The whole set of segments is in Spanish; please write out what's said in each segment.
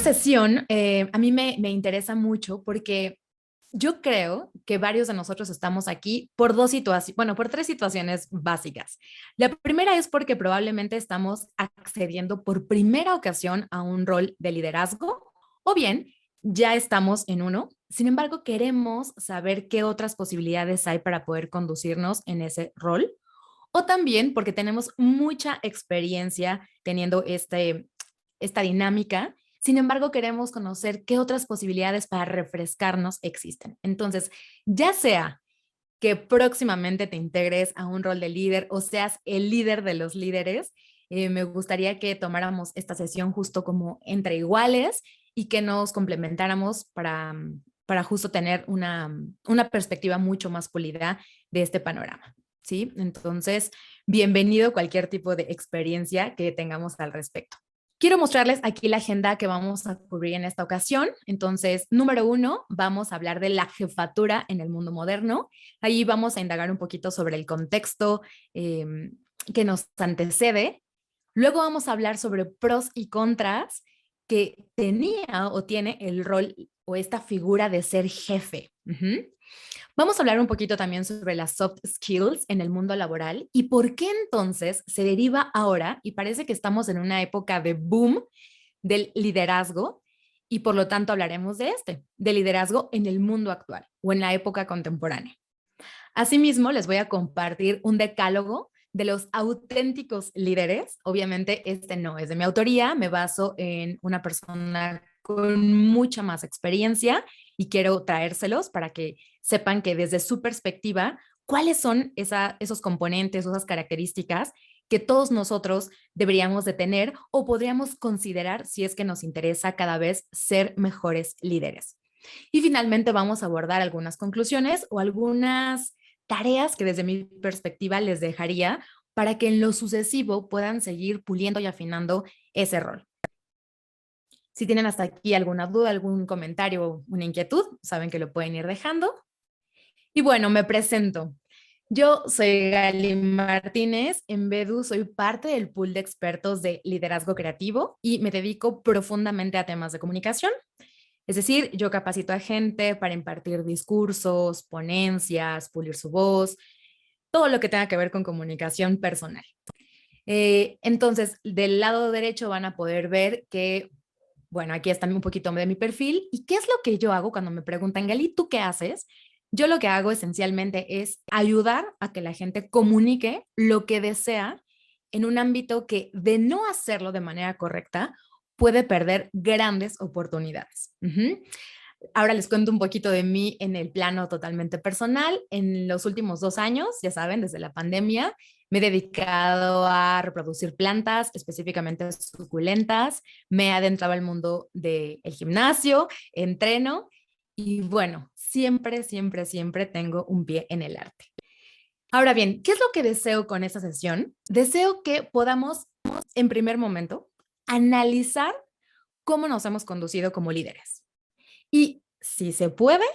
Sesión a mí me interesa mucho porque yo creo que varios de nosotros estamos aquí por dos situaciones, bueno, por tres situaciones básicas. La primera es porque probablemente estamos accediendo por primera ocasión a un rol de liderazgo o bien ya estamos en uno. Sin embargo, queremos saber qué otras posibilidades hay para poder conducirnos en ese rol o también porque tenemos mucha experiencia teniendo esta dinámica. Sin embargo, queremos conocer qué otras posibilidades para refrescarnos existen. Entonces, ya sea que próximamente te integres a un rol de líder o seas el líder de los líderes, me gustaría que tomáramos esta sesión justo como entre iguales y que nos complementáramos para justo tener una perspectiva mucho más pulida de este panorama. ¿Sí? Entonces, bienvenido cualquier tipo de experiencia que tengamos al respecto. Quiero mostrarles aquí la agenda que vamos a cubrir en esta ocasión. Entonces, número 1, vamos a hablar de la jefatura en el mundo moderno. Ahí vamos a indagar un poquito sobre el contexto eh, que nos antecede. Luego vamos a hablar sobre pros y contras que tenía o tiene el rol o esta figura de ser jefe. Vamos a hablar un poquito también sobre las soft skills en el mundo laboral y por qué entonces se deriva ahora, y parece que estamos en una época de boom del liderazgo, y por lo tanto hablaremos de liderazgo en el mundo actual o en la época contemporánea. Asimismo, les voy a compartir un decálogo de los auténticos líderes. Obviamente, este no es de mi autoría, me baso en una persona con mucha más experiencia y quiero traérselos para que sepan que desde su perspectiva, cuáles son esos componentes, esas características que todos nosotros deberíamos de tener o podríamos considerar si es que nos interesa cada vez ser mejores líderes. Y finalmente vamos a abordar algunas conclusiones o algunas tareas que desde mi perspectiva les dejaría para que en lo sucesivo puedan seguir puliendo y afinando ese rol. Si tienen hasta aquí alguna duda, algún comentario, una inquietud, saben que lo pueden ir dejando. Y bueno, me presento. Yo soy Gali Martínez, en Bedu soy parte del pool de expertos de liderazgo creativo y me dedico profundamente a temas de comunicación. Es decir, yo capacito a gente para impartir discursos, ponencias, pulir su voz, todo lo que tenga que ver con comunicación personal. Entonces, del lado derecho van a poder ver que, bueno, aquí está un poquito de mi perfil. ¿Y qué es lo que yo hago cuando me preguntan, Gali, ¿tú qué haces? Yo lo que hago esencialmente es ayudar a que la gente comunique lo que desea en un ámbito que de no hacerlo de manera correcta puede perder grandes oportunidades. Ahora les cuento un poquito de mí en el plano totalmente personal. En los últimos 2 años, ya saben, desde la pandemia, me he dedicado a reproducir plantas, específicamente suculentas. Me he adentrado al mundo del gimnasio, entreno y bueno, siempre, siempre, siempre tengo un pie en el arte. Ahora bien, ¿qué es lo que deseo con esta sesión? Deseo que podamos, en primer momento, analizar cómo nos hemos conducido como líderes. Y si se puede,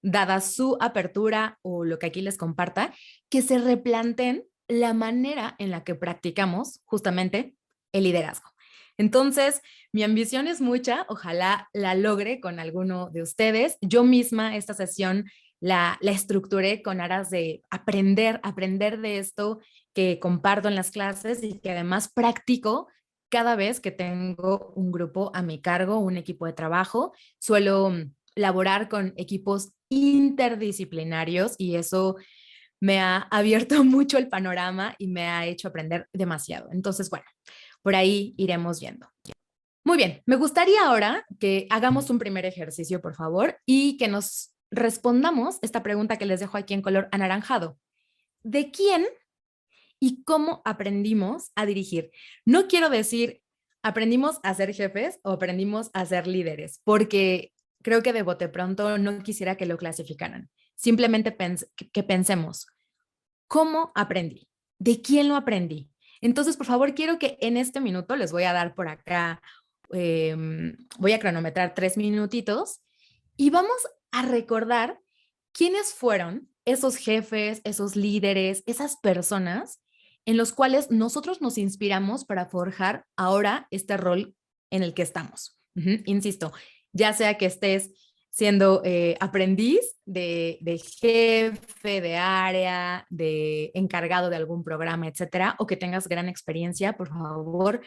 dada su apertura o lo que aquí les comparta, que se replanteen la manera en la que practicamos justamente el liderazgo. Entonces, mi ambición es mucha, ojalá la logre con alguno de ustedes. Yo misma esta sesión la estructuré con aras de aprender de esto que comparto en las clases y que además practico cada vez que tengo un grupo a mi cargo, un equipo de trabajo. Suelo laborar con equipos interdisciplinarios y eso me ha abierto mucho el panorama y me ha hecho aprender demasiado. Entonces, bueno, por ahí iremos viendo. Muy bien, me gustaría ahora que hagamos un primer ejercicio, por favor, y que nos respondamos esta pregunta que les dejo aquí en color anaranjado. ¿De quién y cómo aprendimos a dirigir? No quiero decir aprendimos a ser jefes o aprendimos a ser líderes, porque creo que de bote pronto no quisiera que lo clasificaran. Simplemente que pensemos, ¿cómo aprendí? ¿De quién lo aprendí? Entonces, por favor, quiero que en este minuto les voy a dar por acá, voy a cronometrar 3 minutitos y vamos a recordar quiénes fueron esos jefes, esos líderes, esas personas en los cuales nosotros nos inspiramos para forjar ahora este rol en el que estamos. Insisto, ya sea que estés siendo aprendiz de jefe, de área, de encargado de algún programa, etcétera, o que tengas gran experiencia, por favor,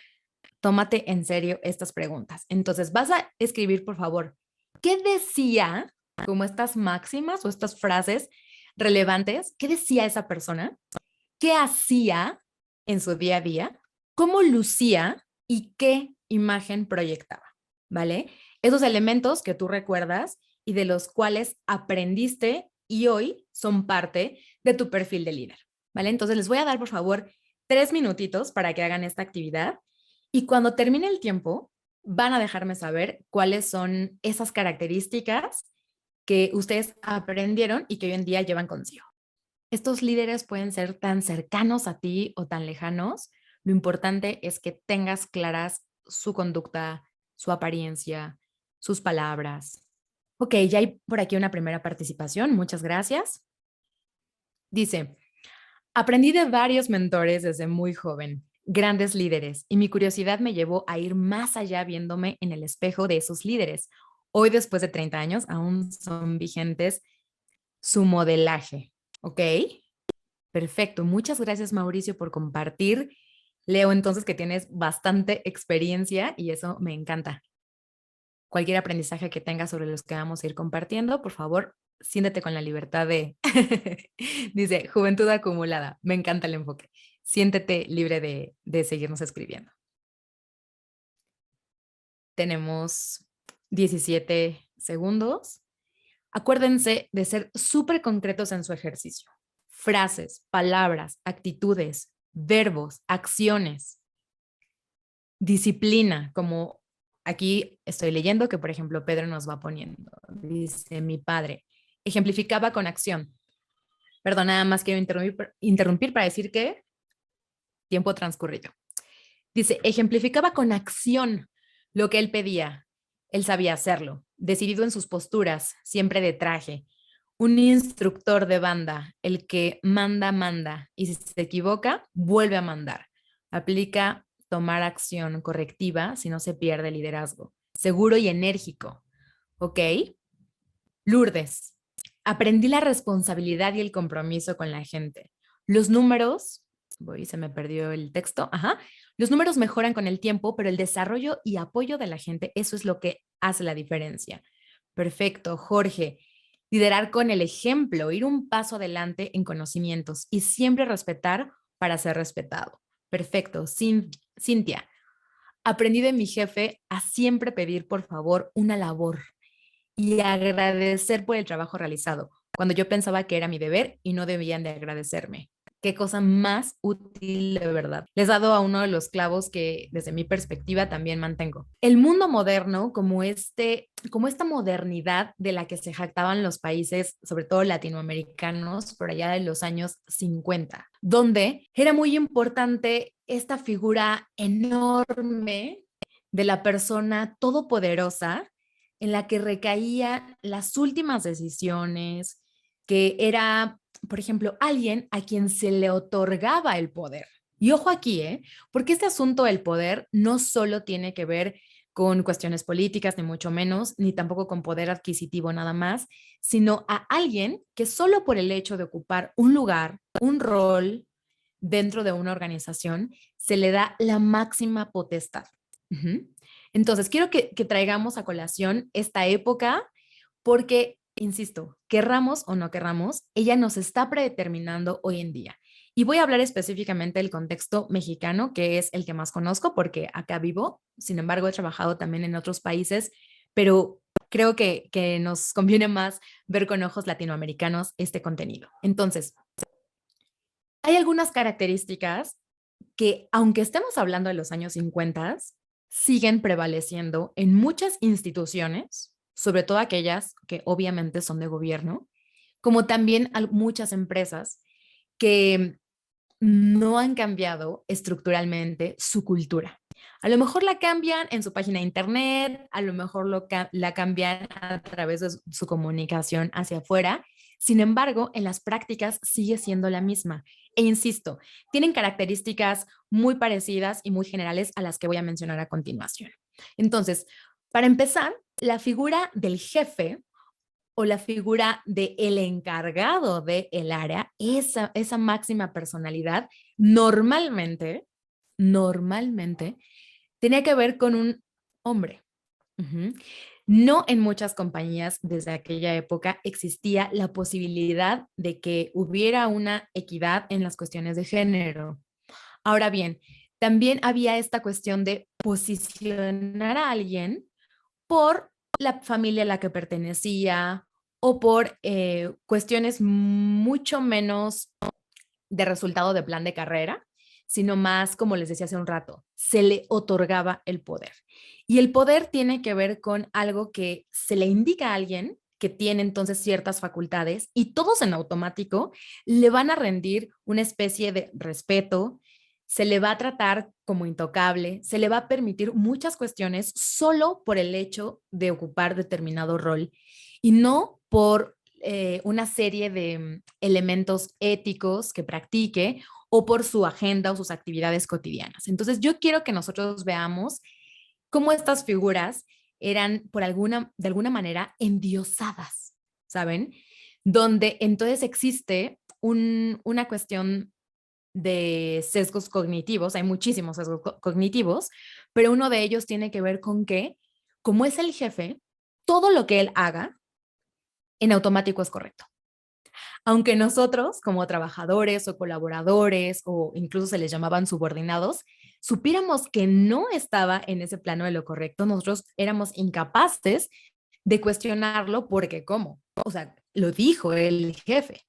tómate en serio estas preguntas. Entonces, vas a escribir, por favor, ¿qué decía, como estas máximas o estas frases relevantes, qué decía esa persona? ¿Qué hacía en su día a día? ¿Cómo lucía y qué imagen proyectaba? ¿Vale? Esos elementos que tú recuerdas y de los cuales aprendiste y hoy son parte de tu perfil de líder. ¿Vale? Entonces les voy a dar, por favor, 3 minutitos para que hagan esta actividad y cuando termine el tiempo van a dejarme saber cuáles son esas características que ustedes aprendieron y que hoy en día llevan consigo. Estos líderes pueden ser tan cercanos a ti o tan lejanos. Lo importante es que tengas claras su conducta, su apariencia, sus palabras. Ok, ya hay por aquí una primera participación. Muchas gracias. Dice, aprendí de varios mentores desde muy joven, grandes líderes, y mi curiosidad me llevó a ir más allá viéndome en el espejo de esos líderes. Hoy, después de 30 años, aún son vigentes su modelaje. ¿Ok? Perfecto. Muchas gracias, Mauricio, por compartir. Leo entonces que tienes bastante experiencia y eso me encanta. Cualquier aprendizaje que tengas sobre los que vamos a ir compartiendo, por favor, siéntete con la libertad de, dice, juventud acumulada. Me encanta el enfoque. Siéntete libre de seguirnos escribiendo. Tenemos 17 segundos. Acuérdense de ser súper concretos en su ejercicio. Frases, palabras, actitudes, verbos, acciones, disciplina, como aquí estoy leyendo que, por ejemplo, Pedro nos va poniendo. Dice, mi padre ejemplificaba con acción. Perdón, nada más quiero interrumpir para decir que tiempo transcurrido. Dice, ejemplificaba con acción lo que él pedía. Él sabía hacerlo, decidido en sus posturas, siempre de traje. Un instructor de banda, el que manda, manda, y si se equivoca, vuelve a mandar. Aplica tomar acción correctiva si no se pierde el liderazgo. Seguro y enérgico. ¿Ok? Lourdes, aprendí la responsabilidad y el compromiso con la gente. Los números, se me perdió el texto, ajá, los números mejoran con el tiempo, pero el desarrollo y apoyo de la gente, eso es lo que hace la diferencia. Perfecto, Jorge. Liderar con el ejemplo, ir un paso adelante en conocimientos y siempre respetar para ser respetado. Perfecto, Cintia. Aprendí de mi jefe a siempre pedir por favor una labor y agradecer por el trabajo realizado, cuando yo pensaba que era mi deber y no debían de agradecerme. Qué cosa más útil de verdad. Les he dado a uno de los clavos que desde mi perspectiva también mantengo. El mundo moderno, como esta modernidad de la que se jactaban los países, sobre todo latinoamericanos, por allá de los años 50, donde era muy importante esta figura enorme de la persona todopoderosa en la que recaían las últimas decisiones, que era, por ejemplo, alguien a quien se le otorgaba el poder. Y ojo aquí, porque este asunto del poder no solo tiene que ver con cuestiones políticas, ni mucho menos, ni tampoco con poder adquisitivo nada más, sino a alguien que solo por el hecho de ocupar un lugar, un rol dentro de una organización, se le da la máxima potestad. Uh-huh. Entonces, quiero que traigamos a colación esta época porque, insisto, querramos o no querramos, ella nos está predeterminando hoy en día. Y voy a hablar específicamente del contexto mexicano, que es el que más conozco porque acá vivo. Sin embargo, he trabajado también en otros países, pero creo que nos conviene más ver con ojos latinoamericanos este contenido. Entonces, hay algunas características que, aunque estemos hablando de los años 50, siguen prevaleciendo en muchas instituciones, sobre todo aquellas que obviamente son de gobierno, como también muchas empresas que no han cambiado estructuralmente su cultura. A lo mejor la cambian en su página de internet, a lo mejor la cambian a través de su comunicación hacia afuera. Sin embargo, en las prácticas sigue siendo la misma. E insisto, tienen características muy parecidas y muy generales a las que voy a mencionar a continuación. Entonces, Para empezar, la figura del jefe o la figura del encargado del área, esa máxima personalidad, normalmente, tenía que ver con un hombre. Ujú. No en muchas compañías desde aquella época existía la posibilidad de que hubiera una equidad en las cuestiones de género. Ahora bien, también había esta cuestión de posicionar a alguien por la familia a la que pertenecía o por cuestiones mucho menos de resultado de plan de carrera, sino más, como les decía hace un rato, se le otorgaba el poder. Y el poder tiene que ver con algo que se le indica a alguien que tiene entonces ciertas facultades y todos en automático le van a rendir una especie de respeto, se le va a tratar como intocable, se le va a permitir muchas cuestiones solo por el hecho de ocupar determinado rol y no por una serie de elementos éticos que practique o por su agenda o sus actividades cotidianas. Entonces, yo quiero que nosotros veamos cómo estas figuras eran de alguna manera endiosadas, ¿saben? Donde entonces existe una cuestión de sesgos cognitivos, hay muchísimos sesgos cognitivos, pero uno de ellos tiene que ver con que, como es el jefe, todo lo que él haga en automático es correcto. Aunque nosotros, como trabajadores o colaboradores, o incluso se les llamaban subordinados, supiéramos que no estaba en ese plano de lo correcto, nosotros éramos incapaces de cuestionarlo porque ¿cómo? O sea, lo dijo el jefe.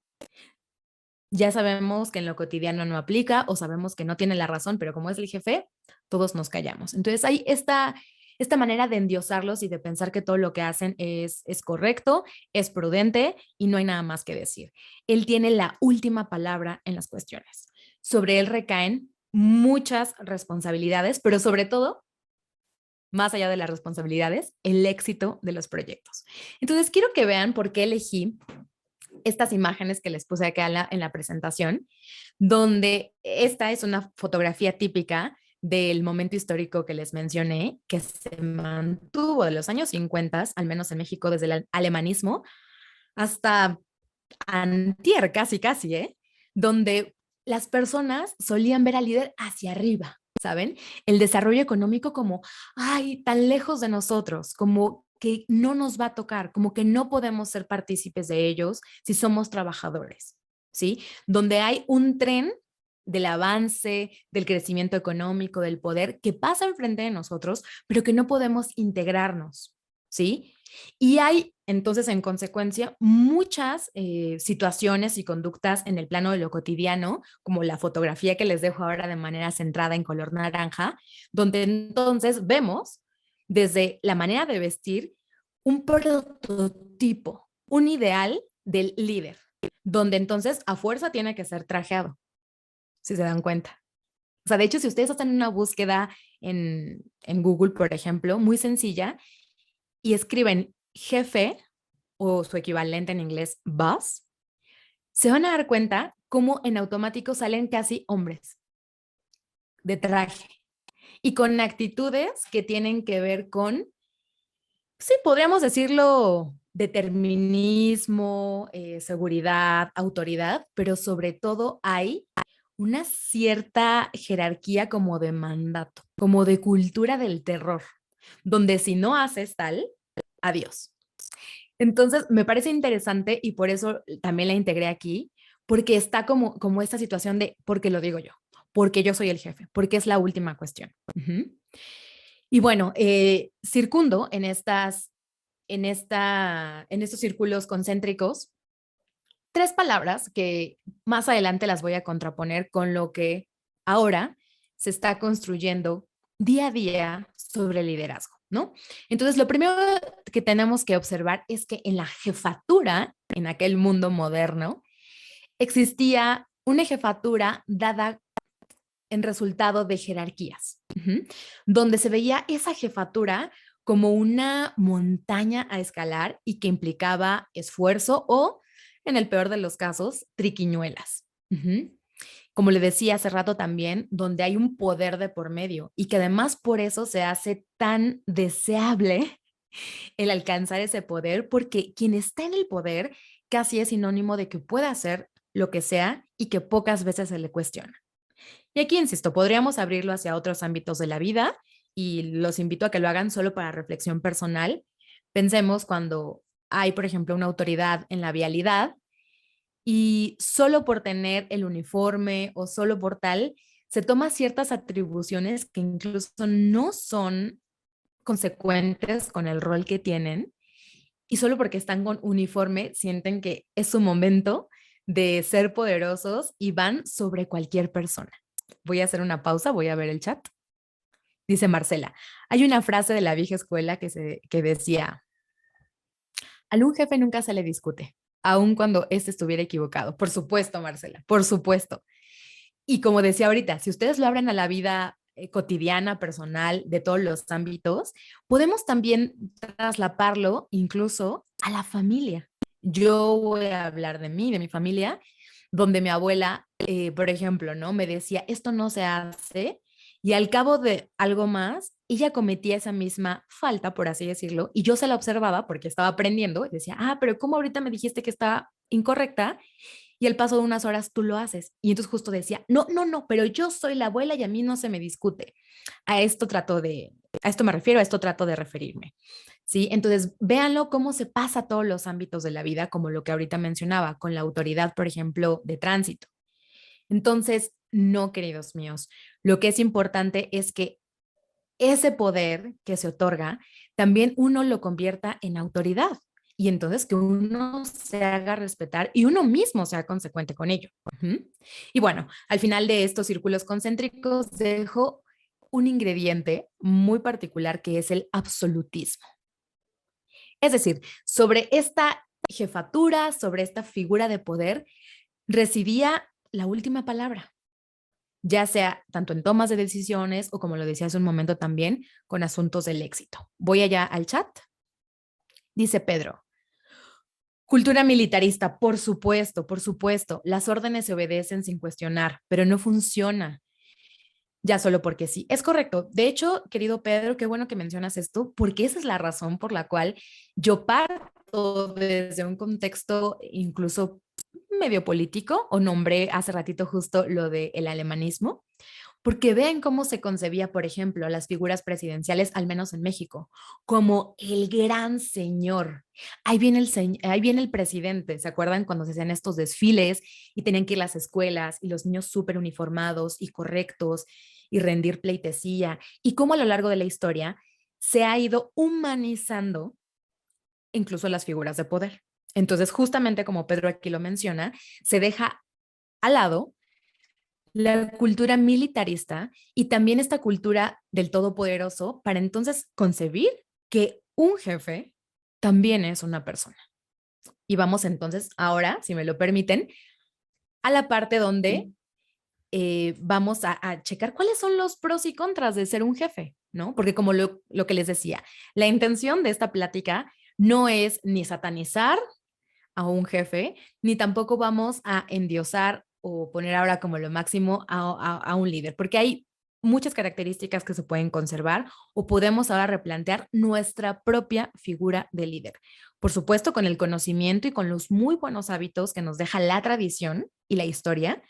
Ya sabemos que en lo cotidiano no aplica o sabemos que no tiene la razón, pero como es el jefe, todos nos callamos. Entonces hay esta manera de endiosarlos y de pensar que todo lo que hacen es correcto, es prudente y no hay nada más que decir. Él tiene la última palabra en las cuestiones. Sobre él recaen muchas responsabilidades, pero sobre todo, más allá de las responsabilidades, el éxito de los proyectos. Entonces quiero que vean por qué elegí estas imágenes que les puse acá en la presentación, donde esta es una fotografía típica del momento histórico que les mencioné, que se mantuvo de los años 50, al menos en México, desde el alemanismo hasta antier, casi, casi, ¿eh? Donde las personas solían ver al líder hacia arriba, ¿saben? El desarrollo económico como, ay, tan lejos de nosotros, como que no nos va a tocar, como que no podemos ser partícipes de ellos si somos trabajadores, ¿sí? Donde hay un tren del avance, del crecimiento económico, del poder que pasa enfrente de nosotros, pero que no podemos integrarnos, ¿sí? Y hay entonces, en consecuencia, muchas situaciones y conductas en el plano de lo cotidiano, como la fotografía que les dejo ahora de manera centrada en color naranja, donde entonces vemos desde la manera de vestir un prototipo, un ideal del líder, donde entonces a fuerza tiene que ser trajeado, si se dan cuenta. O sea, de hecho, si ustedes hacen una búsqueda en Google, por ejemplo, muy sencilla, y escriben jefe o su equivalente en inglés boss, se van a dar cuenta cómo en automático salen casi hombres de traje y con actitudes que tienen que ver con, sí, podríamos decirlo, determinismo, seguridad, autoridad, pero sobre todo hay una cierta jerarquía como de mandato, como de cultura del terror, donde si no haces tal, adiós. Entonces, me parece interesante y por eso también la integré aquí, porque está como esta situación de, porque lo digo yo, porque yo soy el jefe, porque es la última cuestión. Ujú. Y bueno, circundo en estos círculos concéntricos tres palabras que más adelante las voy a contraponer con lo que ahora se está construyendo día a día sobre el liderazgo, ¿no? Entonces, lo primero que tenemos que observar es que en la jefatura, en aquel mundo moderno, existía una jefatura dada en resultado de jerarquías, donde se veía esa jefatura como una montaña a escalar y que implicaba esfuerzo o, en el peor de los casos, triquiñuelas. como le decía hace rato también, donde hay un poder de por medio y que además por eso se hace tan deseable el alcanzar ese poder, porque quien está en el poder casi es sinónimo de que puede hacer lo que sea y que pocas veces se le cuestiona. Y aquí, insisto, podríamos abrirlo hacia otros ámbitos de la vida y los invito a que lo hagan solo para reflexión personal. Pensemos cuando hay, por ejemplo, una autoridad en la vialidad y solo por tener el uniforme o solo por tal, se toma ciertas atribuciones que incluso no son consecuentes con el rol que tienen y solo porque están con uniforme sienten que es su momento de ser poderosos y van sobre cualquier persona. Voy a hacer una pausa, voy a ver el chat. Dice Marcela, hay una frase de la vieja escuela que decía, a un jefe nunca se le discute, aun cuando éste estuviera equivocado. Por supuesto, Marcela, por supuesto. Y como decía ahorita, si ustedes lo abren a la vida cotidiana, personal, de todos los ámbitos, podemos también traslaparlo incluso a la familia. Yo voy a hablar de mí, de mi familia, donde mi abuela, por ejemplo, ¿no? Me decía, esto no se hace, y al cabo de algo más, ella cometía esa misma falta, por así decirlo, y yo se la observaba porque estaba aprendiendo y decía, pero ¿cómo ahorita me dijiste que está incorrecta? Y al paso de unas horas tú lo haces. Y entonces justo decía, no, no, no, pero yo soy la abuela y a mí no se me discute. A esto me refiero, a esto trato de referirme. ¿Sí? Entonces, véanlo cómo se pasa a todos los ámbitos de la vida, como lo que ahorita mencionaba, con la autoridad, por ejemplo, de tránsito. Entonces, no, queridos míos, lo que es importante es que ese poder que se otorga, también uno lo convierta en autoridad y entonces que uno se haga respetar y uno mismo sea consecuente con ello. Y bueno, al final de estos círculos concéntricos dejo un ingrediente muy particular que es el absolutismo. Es decir, sobre esta jefatura, sobre esta figura de poder, residía la última palabra, ya sea tanto en tomas de decisiones o como lo decía hace un momento también, con asuntos del éxito. Voy allá al chat. Dice Pedro, cultura militarista, por supuesto, por supuesto. Las órdenes se obedecen sin cuestionar, pero no funciona ya solo porque sí. Es correcto. De hecho, querido Pedro, qué bueno que mencionas esto, porque esa es la razón por la cual yo parto desde un contexto incluso medio político, o nombré hace ratito justo lo del alemanismo, porque ven cómo se concebía, por ejemplo, las figuras presidenciales, al menos en México, como el gran señor. Ahí viene el presidente, ¿se acuerdan cuando se hacían estos desfiles y tenían que ir a las escuelas y los niños súper uniformados y correctos y rendir pleitesía? Y cómo a lo largo de la historia se ha ido humanizando incluso las figuras de poder. Entonces, justamente como Pedro aquí lo menciona, se deja al lado la cultura militarista y también esta cultura del todopoderoso para entonces concebir que un jefe también es una persona. Y vamos entonces ahora, si me lo permiten, a la parte donde vamos a checar cuáles son los pros y contras de ser un jefe, ¿no? Porque como lo que les decía, la intención de esta plática no es ni satanizar a un jefe, ni tampoco vamos a endiosar o poner ahora como lo máximo a un líder, porque hay muchas características que se pueden conservar o podemos ahora replantear nuestra propia figura de líder. Por supuesto, con el conocimiento y con los muy buenos hábitos que nos deja la tradición y la historia,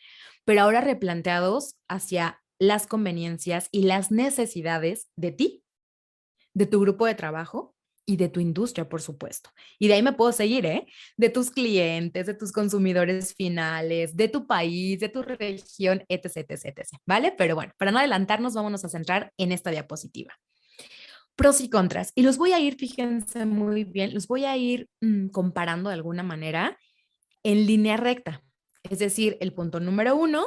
pero ahora replanteados hacia las conveniencias y las necesidades de ti, de tu grupo de trabajo y de tu industria, por supuesto. Y de ahí me puedo seguir, ¿eh? De tus clientes, de tus consumidores finales, de tu país, de tu región, etc, etc, etc. ¿Vale? Pero bueno, para no adelantarnos, vámonos a centrar en esta diapositiva. Pros y contras. Y los voy a ir, fíjense muy bien, los voy a ir comparando de alguna manera en línea recta. Es decir, el punto número 1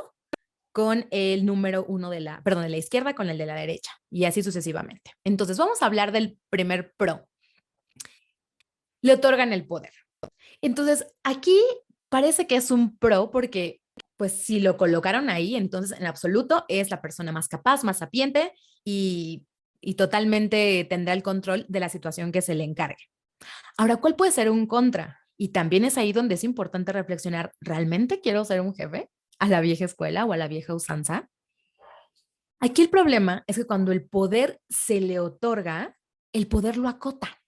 con el número 1 de la izquierda con el de la derecha y así sucesivamente. Entonces, vamos a hablar del primer pro. Le otorgan el poder. Entonces, aquí parece que es un pro porque, pues, si lo colocaron ahí, entonces en absoluto es la persona más capaz, más sapiente y totalmente tendrá el control de la situación que se le encargue. Ahora, ¿cuál puede ser un contra? Y también es ahí donde es importante reflexionar, ¿realmente quiero ser un jefe? a la vieja escuela o a la vieja usanza. Aquí el problema es que cuando el poder se le otorga, el poder lo acota.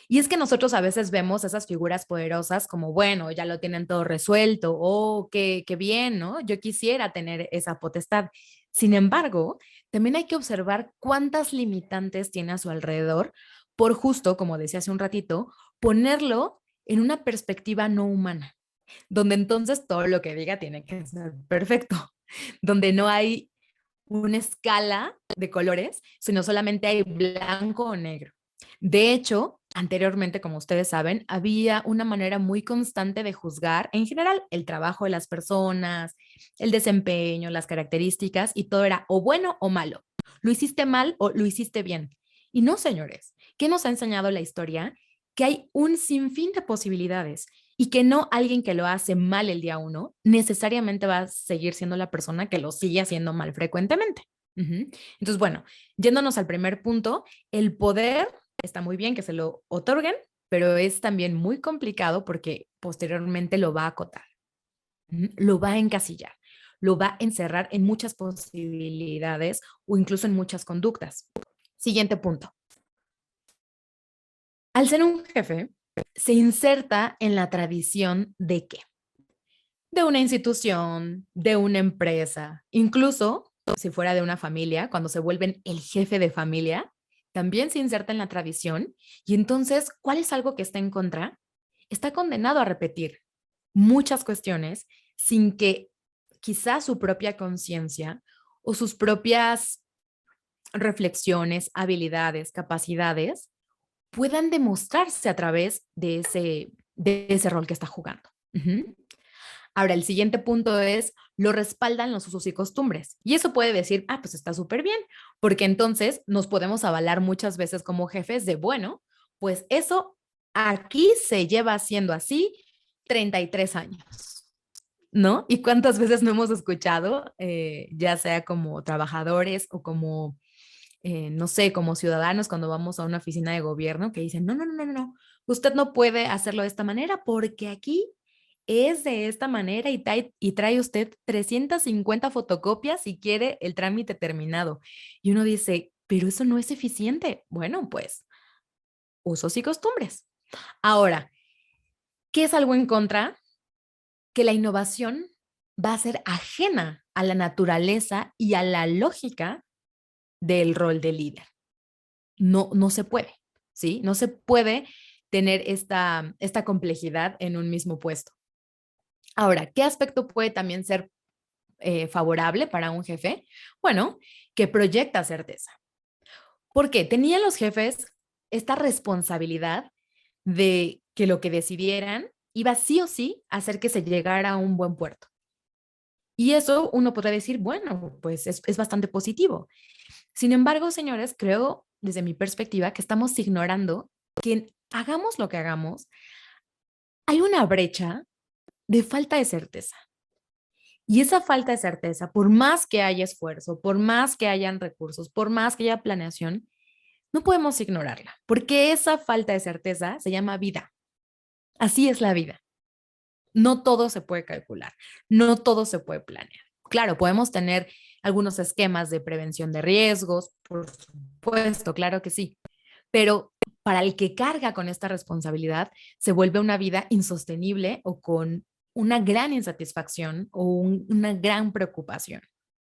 Y es que nosotros a veces vemos esas figuras poderosas como, bueno, ya lo tienen todo resuelto, oh, qué bien, ¿no? Yo quisiera tener esa potestad. Sin embargo, también hay que observar cuántas limitantes tiene a su alrededor por justo, como decía hace un ratito, ponerlo en una perspectiva no humana, donde entonces todo lo que diga tiene que ser perfecto, donde no hay una escala de colores, sino solamente hay blanco o negro. De hecho, anteriormente, como ustedes saben, había una manera muy constante de juzgar en general el trabajo de las personas, el desempeño, las características y todo era o bueno o malo. Lo hiciste mal o lo hiciste bien. Y no, señores, ¿qué nos ha enseñado la historia? Que hay un sinfín de posibilidades y que no alguien que lo hace mal el día uno necesariamente va a seguir siendo la persona que lo sigue haciendo mal frecuentemente. Entonces, bueno, yéndonos al primer punto, el poder está muy bien que se lo otorguen, pero es también muy complicado porque posteriormente lo va a acotar, lo va a encasillar, lo va a encerrar en muchas posibilidades o incluso en muchas conductas. Siguiente punto. Al ser un jefe, se inserta en la tradición de qué? De una institución, de una empresa, incluso si fuera de una familia, cuando se vuelven el jefe de familia, también se inserta en la tradición y entonces, ¿cuál es algo que está en contra? Está condenado a repetir muchas cuestiones sin que quizás su propia conciencia o sus propias reflexiones, habilidades, capacidades puedan demostrarse a través de ese rol que está jugando. Ahora, el siguiente punto es, lo respaldan los usos y costumbres. Y eso puede decir, ah, pues está súper bien, porque entonces nos podemos avalar muchas veces como jefes de, bueno, pues eso aquí se lleva haciendo así 33 años, ¿no? ¿Y cuántas veces no hemos escuchado, ya sea como trabajadores o como, no sé, como ciudadanos cuando vamos a una oficina de gobierno que dicen, no, no, no, no, no, usted no puede hacerlo de esta manera porque aquí es de esta manera y trae usted 350 fotocopias si quiere el trámite terminado. Y uno dice, pero eso no es eficiente. Bueno, pues usos y costumbres. Ahora, ¿qué es algo en contra? Que la innovación va a ser ajena a la naturaleza y a la lógica del rol de líder. No, no se puede, ¿sí? No se puede tener esta complejidad en un mismo puesto. Ahora, ¿qué aspecto puede también ser favorable para un jefe? Bueno, que proyecta certeza. ¿Por qué? Tenían los jefes esta responsabilidad de que lo que decidieran iba sí o sí a hacer que se llegara a un buen puerto. Y eso uno podría decir, bueno, pues es bastante positivo. Sin embargo, señores, creo desde mi perspectiva que estamos ignorando que hagamos lo que hagamos, hay una brecha de falta de certeza. Y esa falta de certeza, por más que haya esfuerzo, por más que hayan recursos, por más que haya planeación, no podemos ignorarla, porque esa falta de certeza se llama vida. Así es la vida. No todo se puede calcular, no todo se puede planear. Claro, podemos tener algunos esquemas de prevención de riesgos, por supuesto, claro que sí, pero para el que carga con esta responsabilidad, se vuelve una vida insostenible o con una gran insatisfacción o una gran preocupación,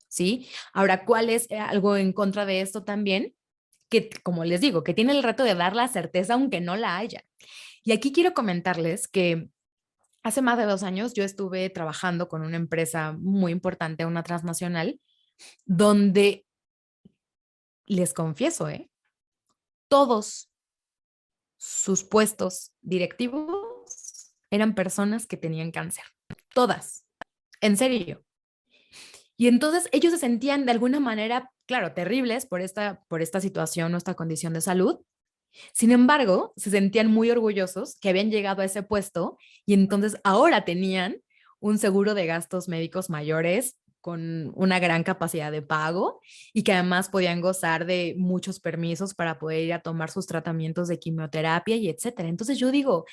¿sí? Ahora, ¿cuál es algo en contra de esto también? Que, como les digo, que tiene el reto de dar la certeza aunque no la haya. Y aquí quiero comentarles que hace más de 2 años yo estuve trabajando con una empresa muy importante, una transnacional, donde les confieso, todos sus puestos directivos eran personas que tenían cáncer. Todas, en serio. Y entonces ellos se sentían de alguna manera, claro, terribles por esta situación o esta condición de salud. Sin embargo, se sentían muy orgullosos que habían llegado a ese puesto y entonces ahora tenían un seguro de gastos médicos mayores con una gran capacidad de pago y que además podían gozar de muchos permisos para poder ir a tomar sus tratamientos de quimioterapia y etcétera. Entonces yo digo,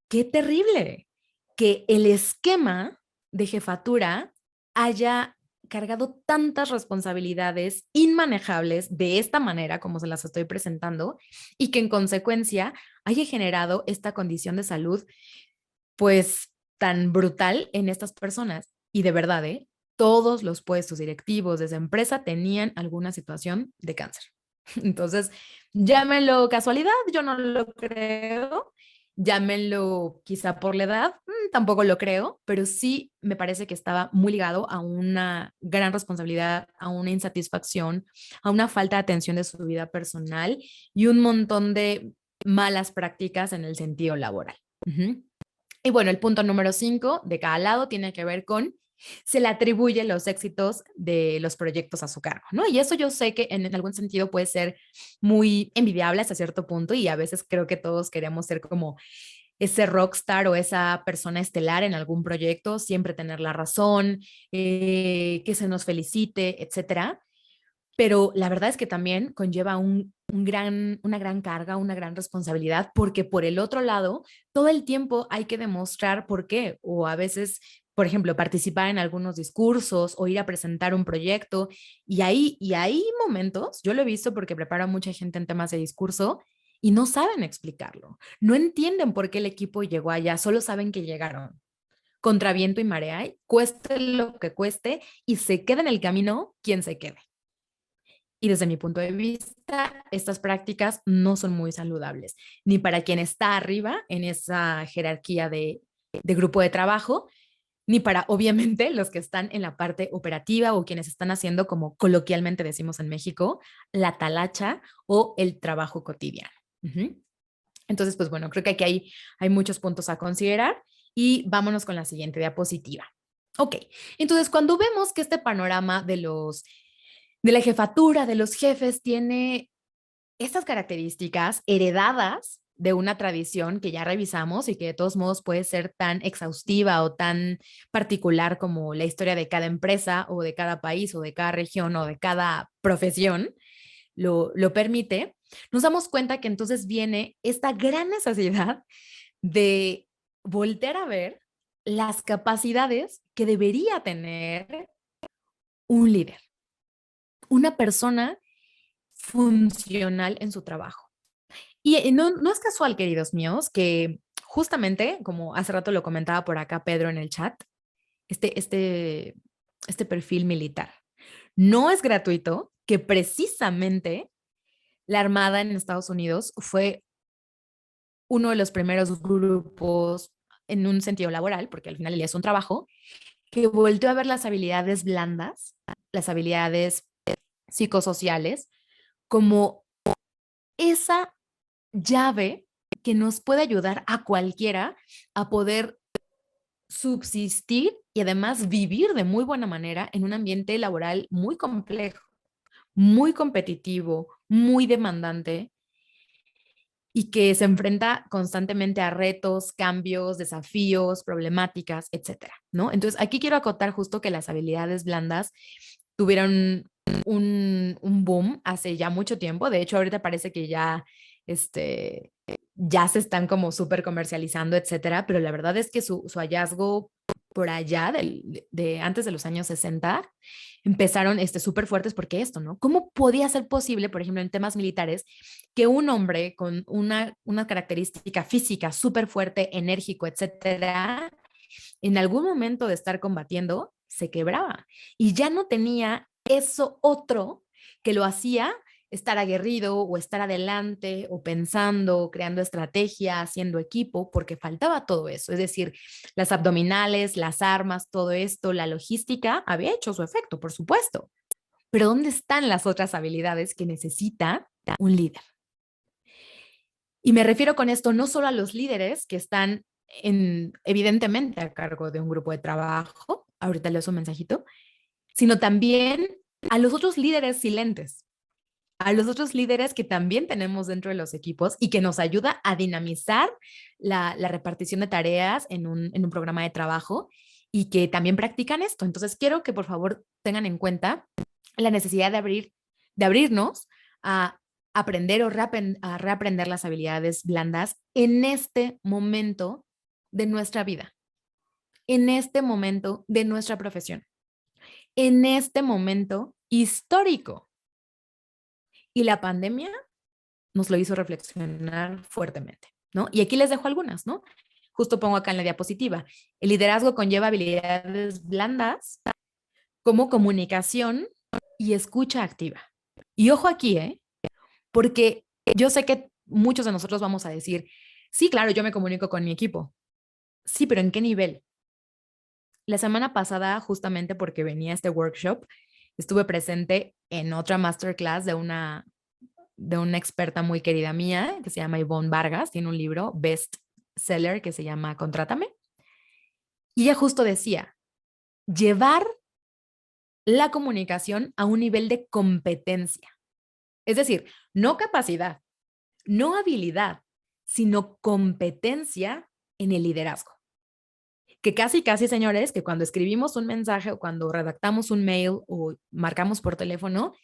qué terrible que el esquema de jefatura haya cargado tantas responsabilidades inmanejables de esta manera como se las estoy presentando y que en consecuencia haya generado esta condición de salud pues tan brutal en estas personas. Y de verdad, todos los puestos directivos de esa empresa tenían alguna situación de cáncer. Entonces, llámenlo casualidad, yo no lo creo. Llámenlo quizá por la edad, tampoco lo creo, pero sí me parece que estaba muy ligado a una gran responsabilidad, a una insatisfacción, a una falta de atención de su vida personal y un montón de malas prácticas en el sentido laboral. Ujú. Y bueno, el punto número 5 de cada lado tiene que ver con se le atribuye los éxitos de los proyectos a su cargo, ¿no? Y eso yo sé que en algún sentido puede ser muy envidiable hasta cierto punto y a veces creo que todos queremos ser como ese rockstar o esa persona estelar en algún proyecto, siempre tener la razón, que se nos felicite, etcétera. Pero la verdad es que también conlleva una gran carga, una gran responsabilidad, porque por el otro lado, todo el tiempo hay que demostrar por qué, o a veces, por ejemplo, participar en algunos discursos o ir a presentar un proyecto. Y hay momentos, yo lo he visto porque preparo a mucha gente en temas de discurso y no saben explicarlo. No entienden por qué el equipo llegó allá, solo saben que llegaron contra viento y marea, y cueste lo que cueste, y se queda en el camino quien se quede. Y desde mi punto de vista, estas prácticas no son muy saludables, ni para quien está arriba en esa jerarquía de grupo de trabajo, ni para, obviamente, los que están en la parte operativa o quienes están haciendo, como coloquialmente decimos en México, la talacha o el trabajo cotidiano. Ujú. Entonces, pues bueno, creo que aquí hay muchos puntos a considerar y vámonos con la siguiente diapositiva. Ok, entonces cuando vemos que este panorama de la jefatura, de los jefes, tiene estas características heredadas de una tradición que ya revisamos y que de todos modos puede ser tan exhaustiva o tan particular como la historia de cada empresa o de cada país o de cada región o de cada profesión lo permite, nos damos cuenta que entonces viene esta gran necesidad de voltear a ver las capacidades que debería tener un líder, una persona funcional en su trabajo. Y no es casual, queridos míos, que justamente, como hace rato lo comentaba por acá Pedro en el chat, este, este, este perfil militar no es gratuito, que precisamente la Armada en Estados Unidos fue uno de los primeros grupos en un sentido laboral, porque al final el día es un trabajo, que volteó a ver las habilidades blandas, las habilidades psicosociales, como esa llave que nos puede ayudar a cualquiera a poder subsistir y además vivir de muy buena manera en un ambiente laboral muy complejo, muy competitivo, muy demandante y que se enfrenta constantemente a retos, cambios, desafíos, problemáticas, etcétera, ¿no? Entonces, aquí quiero acotar justo que las habilidades blandas tuvieron un boom hace ya mucho tiempo. De hecho, ahorita parece que ya se están como súper comercializando, etcétera, pero la verdad es que su hallazgo por allá de antes de los años 60 empezaron súper fuertes porque esto, ¿no? ¿Cómo podía ser posible, por ejemplo, en temas militares, que un hombre con una característica física súper fuerte, enérgico, etcétera, en algún momento de estar combatiendo, se quebraba y ya no tenía eso otro que lo hacía estar aguerrido o estar adelante o pensando, creando estrategia, haciendo equipo, porque faltaba todo eso. Es decir, las abdominales, las armas, todo esto, la logística había hecho su efecto, por supuesto. Pero ¿dónde están las otras habilidades que necesita un líder? Y me refiero con esto no solo a los líderes que están evidentemente a cargo de un grupo de trabajo, ahorita leo su mensajito, sino también a los otros líderes silentes, a los otros líderes que también tenemos dentro de los equipos y que nos ayuda a dinamizar la repartición de tareas en un programa de trabajo y que también practican esto. Entonces, quiero que por favor tengan en cuenta la necesidad de abrirnos a aprender o a reaprender las habilidades blandas en este momento de nuestra vida. en este momento de nuestra profesión, en este momento histórico. Y la pandemia nos lo hizo reflexionar fuertemente, ¿no? Y aquí les dejo algunas, ¿no? Justo pongo acá en la diapositiva. El liderazgo conlleva habilidades blandas como comunicación y escucha activa. Y ojo aquí, ¿eh? Porque yo sé que muchos de nosotros vamos a decir, sí, claro, yo me comunico con mi equipo. Sí, pero ¿en qué nivel? La semana pasada, justamente porque venía este workshop, estuve presente en otra masterclass de una experta muy querida mía que se llama Ivonne Vargas. Tiene un libro best seller que se llama Contrátame. Y ella justo decía, llevar la comunicación a un nivel de competencia. Es decir, no capacidad, no habilidad, sino competencia en el liderazgo. Que casi, casi, señores, que cuando escribimos un mensaje o cuando redactamos un mail o marcamos por teléfono,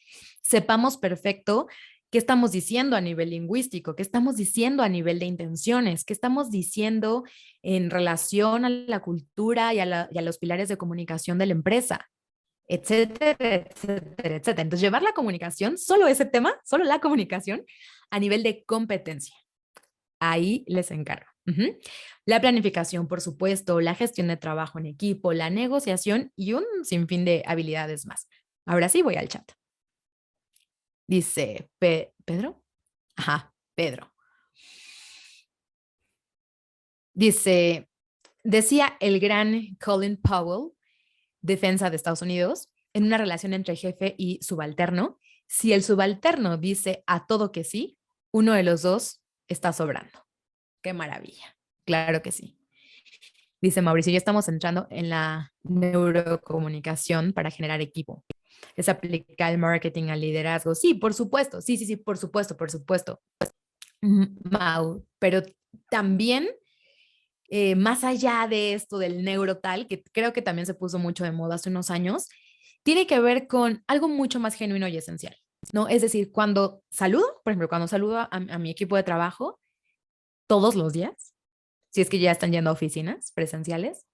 sepamos perfecto qué estamos diciendo a nivel lingüístico, qué estamos diciendo a nivel de intenciones, qué estamos diciendo en relación a la cultura y a los pilares de comunicación de la empresa, etcétera, etcétera, etcétera. Entonces, llevar la comunicación, solo ese tema, solo la comunicación, a nivel de competencia. Ahí les encargo. La planificación, por supuesto, la gestión de trabajo en equipo, la negociación y un sinfín de habilidades más. Ahora sí voy al chat. Dice Pedro. Ajá, Pedro. Dice, decía el gran Colin Powell, defensa de Estados Unidos, en una relación entre jefe y subalterno, si el subalterno dice a todo que sí, uno de los dos está sobrando. Qué maravilla. Claro que sí. Dice Mauricio, ya estamos entrando en la neurocomunicación para generar equipo. Es aplicar el marketing al liderazgo. Sí, por supuesto. Sí, sí, sí, por supuesto, por supuesto. Mau, pero también, más allá de esto del neurotal, que creo que también se puso mucho de moda hace unos años, tiene que ver con algo mucho más genuino y esencial, ¿no? Es decir, cuando saludo, por ejemplo, cuando saludo a mi equipo de trabajo todos los días, si es que ya están yendo a oficinas presenciales,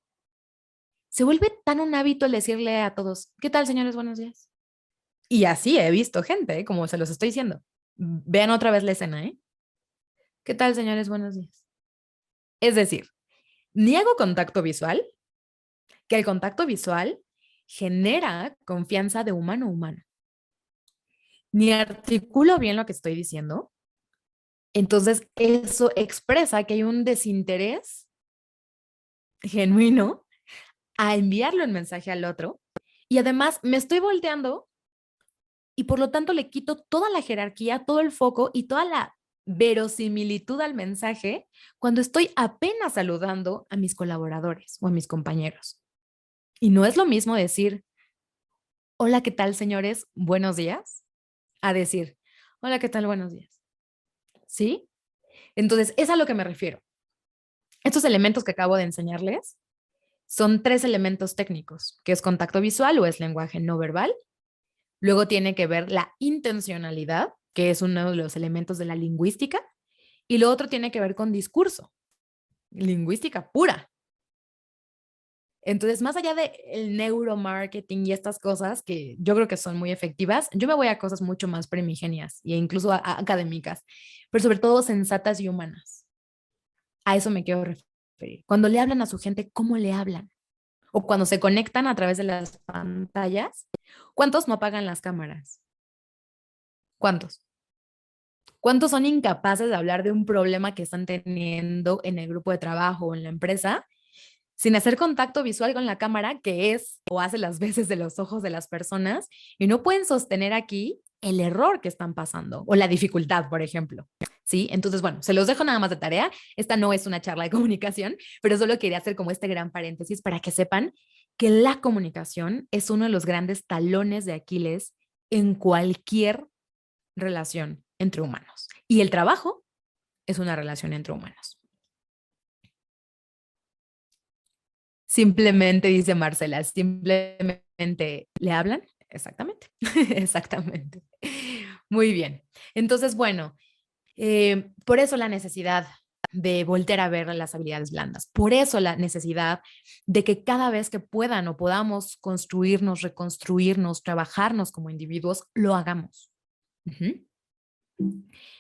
se vuelve tan un hábito el decirle a todos, ¿qué tal, señores? Buenos días. Y así he visto gente, ¿eh? Como se los estoy diciendo. Vean otra vez la escena, ¿eh? ¿Qué tal, señores? Buenos días. Es decir, ni hago contacto visual, que el contacto visual genera confianza de humano a humano. Ni articulo bien lo que estoy diciendo. Entonces, eso expresa que hay un desinterés genuino a enviarle un mensaje al otro. Y además me estoy volteando y por lo tanto le quito toda la jerarquía, todo el foco y toda la verosimilitud al mensaje cuando estoy apenas saludando a mis colaboradores o a mis compañeros. Y no es lo mismo decir, hola, ¿qué tal, señores? Buenos días, a decir, hola, ¿qué tal? Buenos días. ¿Sí? Entonces, es a lo que me refiero. Estos elementos que acabo de enseñarles son tres elementos técnicos, que es contacto visual o es lenguaje no verbal. Luego tiene que ver la intencionalidad, que es uno de los elementos de la lingüística. Y lo otro tiene que ver con discurso, lingüística pura. Entonces, más allá del neuromarketing y estas cosas que yo creo que son muy efectivas, yo me voy a cosas mucho más primigenias e incluso a académicas, pero sobre todo sensatas y humanas. A eso me quiero referir. Cuando le hablan a su gente, ¿cómo le hablan? O cuando se conectan a través de las pantallas, ¿cuántos no apagan las cámaras? ¿Cuántos? ¿Cuántos son incapaces de hablar de un problema que están teniendo en el grupo de trabajo o en la empresa sin hacer contacto visual con la cámara, que es o hace las veces de los ojos de las personas, y no pueden sostener aquí el error que están pasando o la dificultad, por ejemplo? ¿Sí? Entonces, bueno, se los dejo nada más de tarea. Esta no es una charla de comunicación, pero solo quería hacer como este gran paréntesis para que sepan que la comunicación es uno de los grandes talones de Aquiles en cualquier relación entre humanos. Y el trabajo es una relación entre humanos. Simplemente, dice Marcela, simplemente le hablan. Exactamente, exactamente. Muy bien. Entonces, bueno, por eso la necesidad de voltear a ver las habilidades blandas. Por eso la necesidad de que cada vez que puedan o podamos construirnos, reconstruirnos, trabajarnos como individuos, lo hagamos. Ujú.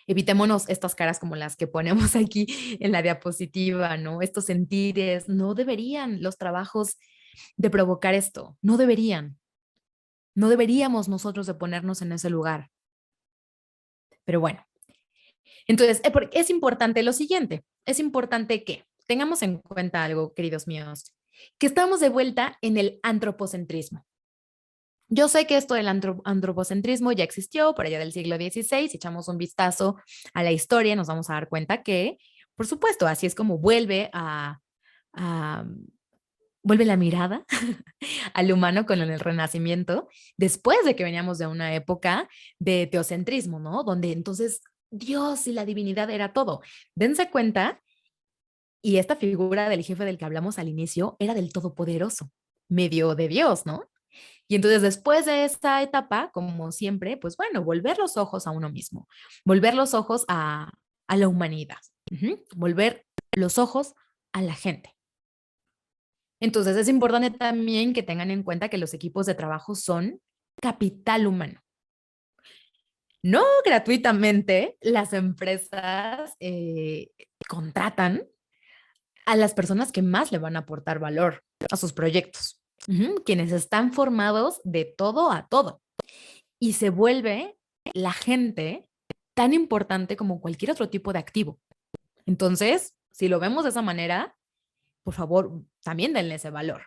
Evitémonos estas caras como las que ponemos aquí en la diapositiva, ¿no? Estos sentires, no deberían los trabajos de provocar esto, no deberían, no deberíamos nosotros de ponernos en ese lugar. Pero bueno, entonces es importante lo siguiente, es importante que tengamos en cuenta algo, queridos míos, que estamos de vuelta en el antropocentrismo. Yo sé que esto del antropocentrismo ya existió por allá del siglo XVI. Si echamos un vistazo a la historia, nos vamos a dar cuenta que, por supuesto, así es como a vuelve la mirada al humano con el Renacimiento, después de que veníamos de una época de teocentrismo, ¿no? Donde entonces Dios y la divinidad era todo. Dense cuenta, y esta figura del jefe del que hablamos al inicio era del todopoderoso, medio de Dios, ¿no? Y entonces después de esta etapa, como siempre, pues bueno, volver los ojos a uno mismo, volver los ojos a la humanidad, volver los ojos a la gente. Entonces es importante también que tengan en cuenta que los equipos de trabajo son capital humano. No gratuitamente las empresas contratan a las personas que más le van a aportar valor a sus proyectos, quienes están formados de todo a todo. Y se vuelve la gente tan importante como cualquier otro tipo de activo. Entonces, si lo vemos de esa manera, por favor, también denle ese valor.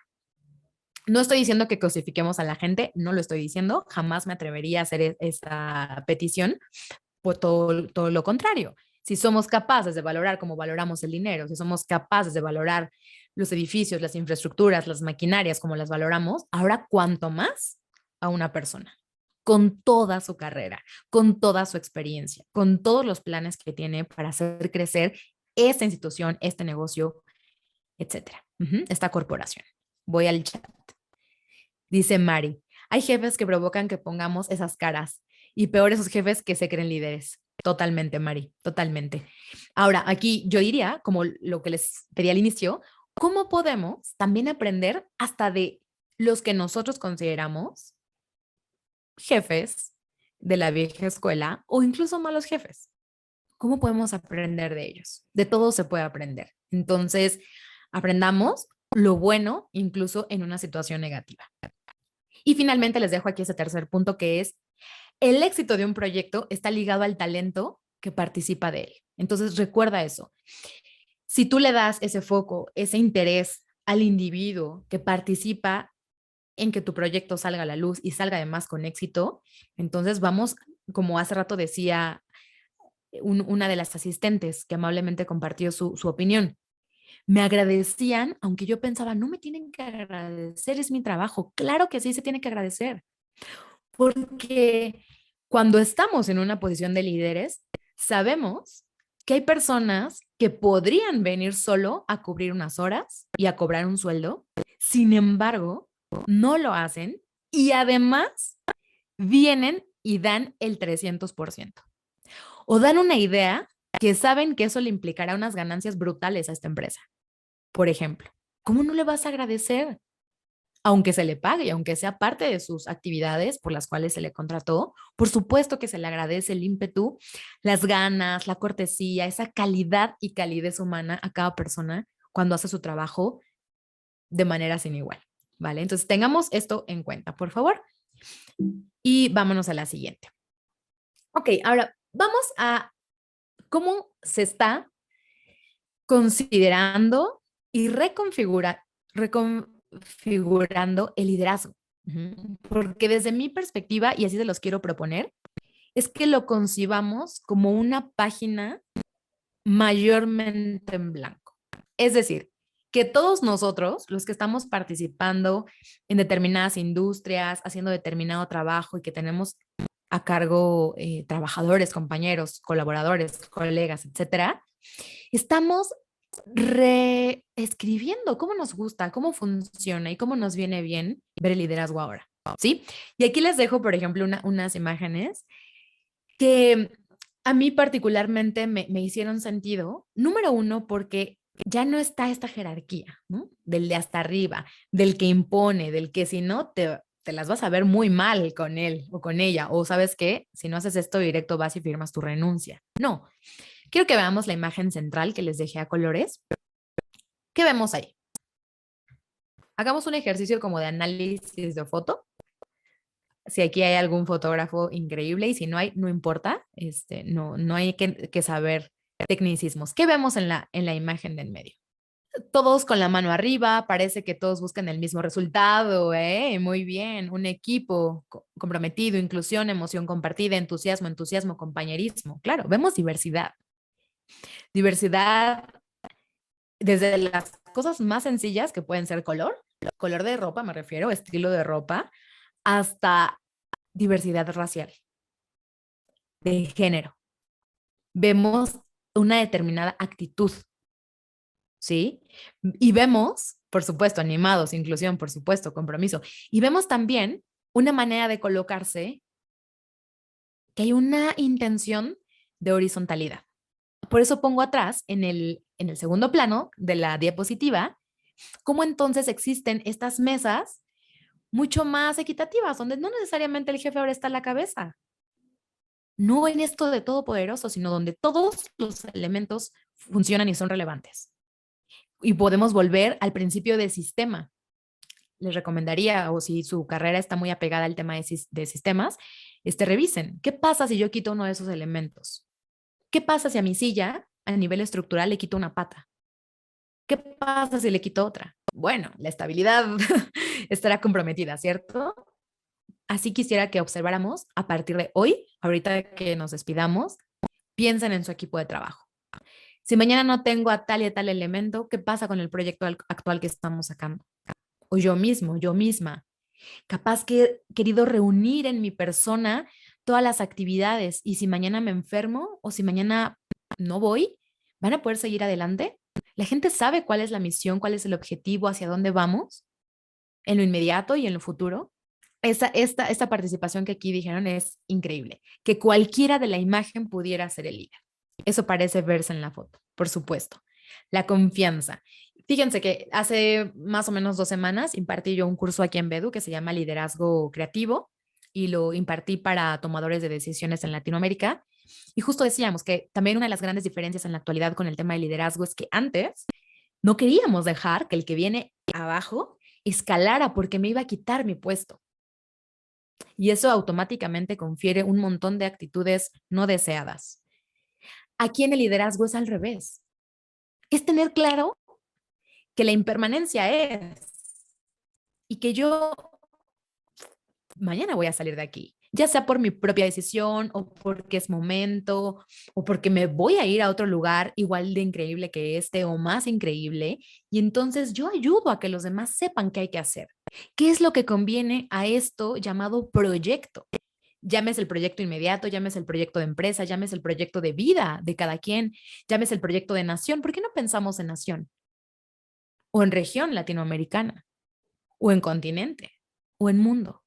No estoy diciendo que cosifiquemos a la gente, no lo estoy diciendo, jamás me atrevería a hacer esa petición, por todo lo contrario. Si somos capaces de valorar como valoramos el dinero, si somos capaces de valorar los edificios, las infraestructuras, las maquinarias como las valoramos, ahora cuanto más a una persona, con toda su carrera, con toda su experiencia, con todos los planes que tiene para hacer crecer esta institución, este negocio, etcétera, esta corporación. Voy al chat. Dice Mari, hay jefes que provocan que pongamos esas caras y peor esos jefes que se creen líderes. Totalmente, Mari, totalmente. Ahora, aquí yo diría, como lo que les pedí al inicio, ¿cómo podemos también aprender hasta de los que nosotros consideramos jefes de la vieja escuela o incluso malos jefes? ¿Cómo podemos aprender de ellos? De todo se puede aprender. Entonces, aprendamos lo bueno incluso en una situación negativa. Y finalmente les dejo aquí ese tercer punto que es el éxito de un proyecto está ligado al talento que participa de él. Entonces recuerda eso. Si tú le das ese foco, ese interés al individuo que participa en que tu proyecto salga a la luz y salga además con éxito, entonces vamos, como hace rato decía una de las asistentes que amablemente compartió su opinión. Me agradecían, aunque yo pensaba, no me tienen que agradecer, es mi trabajo. Claro que sí se tiene que agradecer, porque cuando estamos en una posición de líderes, sabemos que hay personas que podrían venir solo a cubrir unas horas y a cobrar un sueldo, sin embargo, no lo hacen y además vienen y dan el 300%. O dan una idea que saben que eso le implicará unas ganancias brutales a esta empresa. Por ejemplo, ¿cómo no le vas a agradecer? Aunque se le pague y aunque sea parte de sus actividades por las cuales se le contrató, por supuesto que se le agradece el ímpetu, las ganas, la cortesía, esa calidad y calidez humana a cada persona cuando hace su trabajo de manera sin igual, ¿vale? Entonces tengamos esto en cuenta, por favor. Y vámonos a la siguiente. Ok, ahora vamos a cómo se está considerando y reconfigurando el liderazgo. Porque desde mi perspectiva, y así se los quiero proponer, es que lo concibamos como una página mayormente en blanco. Es decir, que todos nosotros, los que estamos participando en determinadas industrias, haciendo determinado trabajo y que tenemos a cargo trabajadores, compañeros, colaboradores, colegas, etcétera, estamos reescribiendo cómo nos gusta, cómo funciona y cómo nos viene bien ver el liderazgo ahora, ¿sí? Y aquí les dejo, por ejemplo, unas imágenes que A mí particularmente me hicieron sentido, número uno, porque ya no está esta jerarquía, ¿no? Del de hasta arriba, del que impone, del que si no te las vas a ver muy mal con él o con ella, o sabes qué, si no haces esto directo vas y firmas tu renuncia. No, quiero que veamos la imagen central que les dejé a colores. ¿Qué vemos ahí? Hagamos un ejercicio como de análisis de foto. Si aquí hay algún fotógrafo increíble y si no hay, no importa, no hay que saber tecnicismos. ¿Qué vemos en la imagen de en medio? Todos con la mano arriba, parece que todos buscan el mismo resultado, ¿eh? Muy bien, un equipo comprometido, inclusión, emoción compartida, entusiasmo, compañerismo. Claro, vemos diversidad. Diversidad desde las cosas más sencillas que pueden ser color de ropa me refiero, estilo de ropa, hasta diversidad racial, de género. Vemos una determinada actitud, ¿sí? Y vemos, por supuesto, animados, inclusión, por supuesto, compromiso. Y vemos también una manera de colocarse que hay una intención de horizontalidad. Por eso pongo atrás, en el segundo plano de la diapositiva, cómo entonces existen estas mesas mucho más equitativas, donde no necesariamente el jefe ahora está a la cabeza. No en esto de todopoderoso, sino donde todos los elementos funcionan y son relevantes. Y podemos volver al principio del sistema. Les recomendaría, o si su carrera está muy apegada al tema de sistemas, revisen. ¿Qué pasa si yo quito uno de esos elementos? ¿Qué pasa si a mi silla, a nivel estructural, le quito una pata? ¿Qué pasa si le quito otra? Bueno, la estabilidad estará comprometida, ¿cierto? Así quisiera que observáramos a partir de hoy, ahorita que nos despidamos, piensen en su equipo de trabajo. Si mañana no tengo a tal y a tal elemento, ¿qué pasa con el proyecto actual que estamos sacando? O yo mismo, yo misma. Capaz que he querido reunir en mi persona todas las actividades y si mañana me enfermo o si mañana no voy, ¿van a poder seguir adelante? ¿La gente sabe cuál es la misión, cuál es el objetivo, hacia dónde vamos en lo inmediato y en lo futuro? Esta participación que aquí dijeron es increíble, que cualquiera de la imagen pudiera ser el líder. Eso parece verse en la foto, por supuesto. La confianza. Fíjense que hace más o menos 2 semanas impartí yo un curso aquí en Bedu que se llama Liderazgo Creativo y lo impartí para tomadores de decisiones en Latinoamérica. Y justo decíamos que también una de las grandes diferencias en la actualidad con el tema de liderazgo es que antes no queríamos dejar que el que viene abajo escalara porque me iba a quitar mi puesto. Y eso automáticamente confiere un montón de actitudes no deseadas. Aquí en el liderazgo es al revés. Es tener claro que la impermanencia es y que yo mañana voy a salir de aquí, ya sea por mi propia decisión o porque es momento o porque me voy a ir a otro lugar igual de increíble que este o más increíble y entonces yo ayudo a que los demás sepan qué hay que hacer. ¿Qué es lo que conviene a esto llamado proyecto? Llámese el proyecto inmediato, llámese el proyecto de empresa, llámese el proyecto de vida de cada quien, llámese el proyecto de nación. ¿Por qué no pensamos en nación? O en región latinoamericana, o en continente, o en mundo.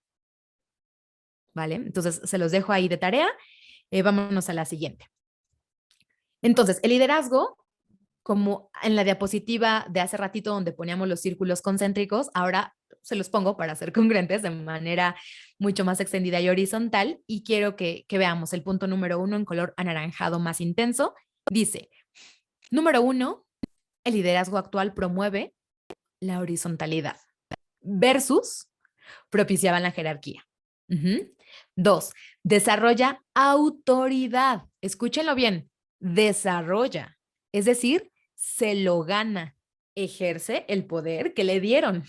¿Vale? Entonces, se los dejo ahí de tarea. Vámonos a la siguiente. Entonces, el liderazgo, como en la diapositiva de hace ratito donde poníamos los círculos concéntricos, ahora se los pongo para ser congruentes de manera mucho más extendida y horizontal. Y quiero que veamos el punto número 1 en color anaranjado más intenso. Dice, número 1, el liderazgo actual promueve la horizontalidad versus propiciaban la jerarquía. 2, desarrolla autoridad. Escúchenlo bien, desarrolla. Es decir, se lo gana, ejerce el poder que le dieron.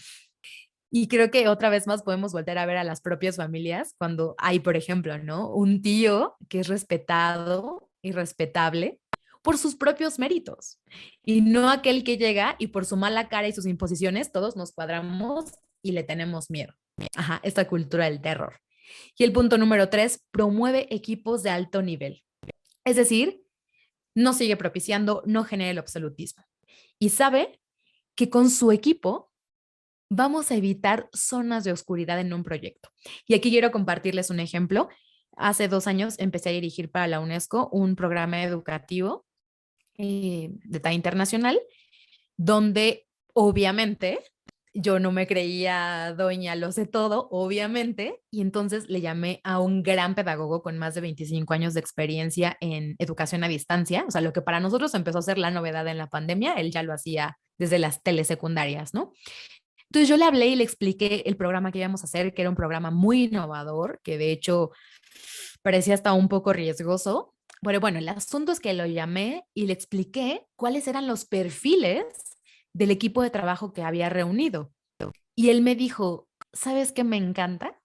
Y creo que otra vez más podemos volver a ver a las propias familias cuando hay, por ejemplo, ¿no? Un tío que es respetado y respetable por sus propios méritos y no aquel que llega y por su mala cara y sus imposiciones todos nos cuadramos y le tenemos miedo. Ajá, esta cultura del terror. Y el punto número 3, promueve equipos de alto nivel. Es decir, no sigue propiciando, no genera el absolutismo. Y sabe que con su equipo vamos a evitar zonas de oscuridad en un proyecto. Y aquí quiero compartirles un ejemplo. hace 2 años empecé a dirigir para la UNESCO un programa educativo de talla internacional, donde obviamente yo no me creía doña lo sé todo, obviamente, y entonces le llamé a un gran pedagogo con más de 25 años de experiencia en educación a distancia, o sea, lo que para nosotros empezó a ser la novedad en la pandemia, él ya lo hacía desde las telesecundarias, ¿no? Entonces yo le hablé y le expliqué el programa que íbamos a hacer, que era un programa muy innovador, que de hecho parecía hasta un poco riesgoso. Pero bueno, el asunto es que lo llamé y le expliqué cuáles eran los perfiles del equipo de trabajo que había reunido. Y él me dijo, ¿sabes qué me encanta?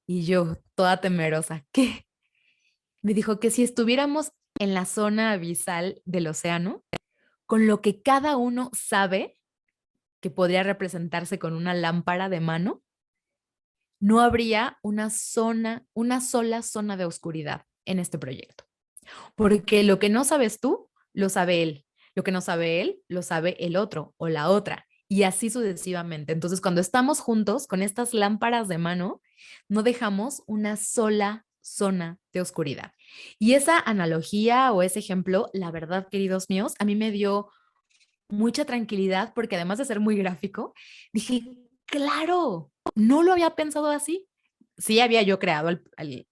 Y yo, toda temerosa, ¿qué? Me dijo que si estuviéramos en la zona abisal del océano, con lo que cada uno sabe que podría representarse con una lámpara de mano, no habría una sola zona de oscuridad en este proyecto. Porque lo que no sabes tú, lo sabe él. Lo que no sabe él, lo sabe el otro o la otra. Y así sucesivamente. Entonces, cuando estamos juntos con estas lámparas de mano, no dejamos una sola zona de oscuridad. Y esa analogía o ese ejemplo, la verdad, queridos míos, a mí me dio mucha tranquilidad porque además de ser muy gráfico, dije, claro, no lo había pensado así. Sí había yo creado el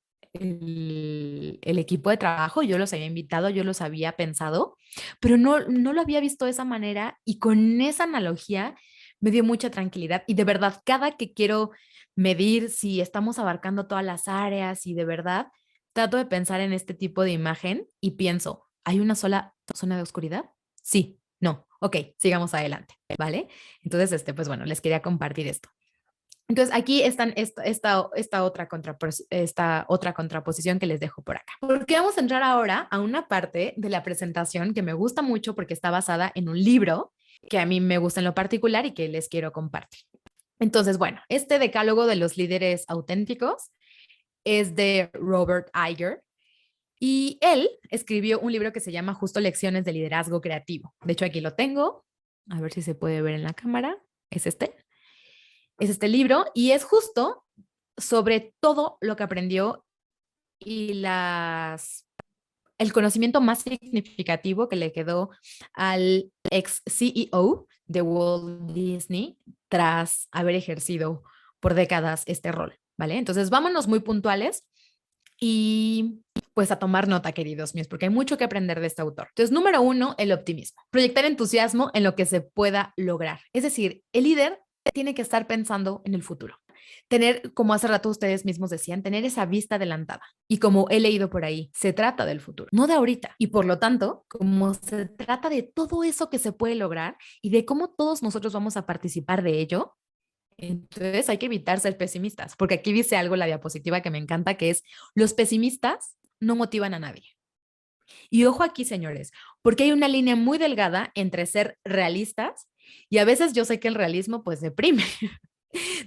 equipo de trabajo, yo los había invitado, yo los había pensado, pero no lo había visto de esa manera y con esa analogía me dio mucha tranquilidad y de verdad, cada que quiero medir si estamos abarcando todas las áreas y de verdad, trato de pensar en este tipo de imagen y pienso, ¿hay una sola zona de oscuridad? Sí, no. Ok, sigamos adelante, ¿vale? Entonces, pues bueno, les quería compartir esto. Entonces, aquí están esta otra contraposición que les dejo por acá. Porque vamos a entrar ahora a una parte de la presentación que me gusta mucho porque está basada en un libro que a mí me gusta en lo particular y que les quiero compartir. Entonces, bueno, este decálogo de los líderes auténticos es de Robert Iger y él escribió un libro que se llama justo Lecciones de Liderazgo Creativo. De hecho, aquí lo tengo. A ver si se puede ver en la cámara. Es este. Es este libro y es justo sobre todo lo que aprendió y el conocimiento más significativo que le quedó al ex CEO de Walt Disney tras haber ejercido por décadas este rol, ¿vale? Entonces, vámonos muy puntuales y pues a tomar nota, queridos míos, porque hay mucho que aprender de este autor. Entonces, número 1, el optimismo. Proyectar entusiasmo en lo que se pueda lograr. Es decir, el líder tiene que estar pensando en el futuro. Tener, como hace rato ustedes mismos decían, tener esa vista adelantada. Y como he leído por ahí, se trata del futuro, no de ahorita. Y por lo tanto, como se trata de todo eso que se puede lograr y de cómo todos nosotros vamos a participar de ello, entonces hay que evitar ser pesimistas, porque aquí dice algo la diapositiva que me encanta, que es, los pesimistas no motivan a nadie. Y ojo aquí, señores, porque hay una línea muy delgada entre ser realistas y a veces yo sé que el realismo pues deprime.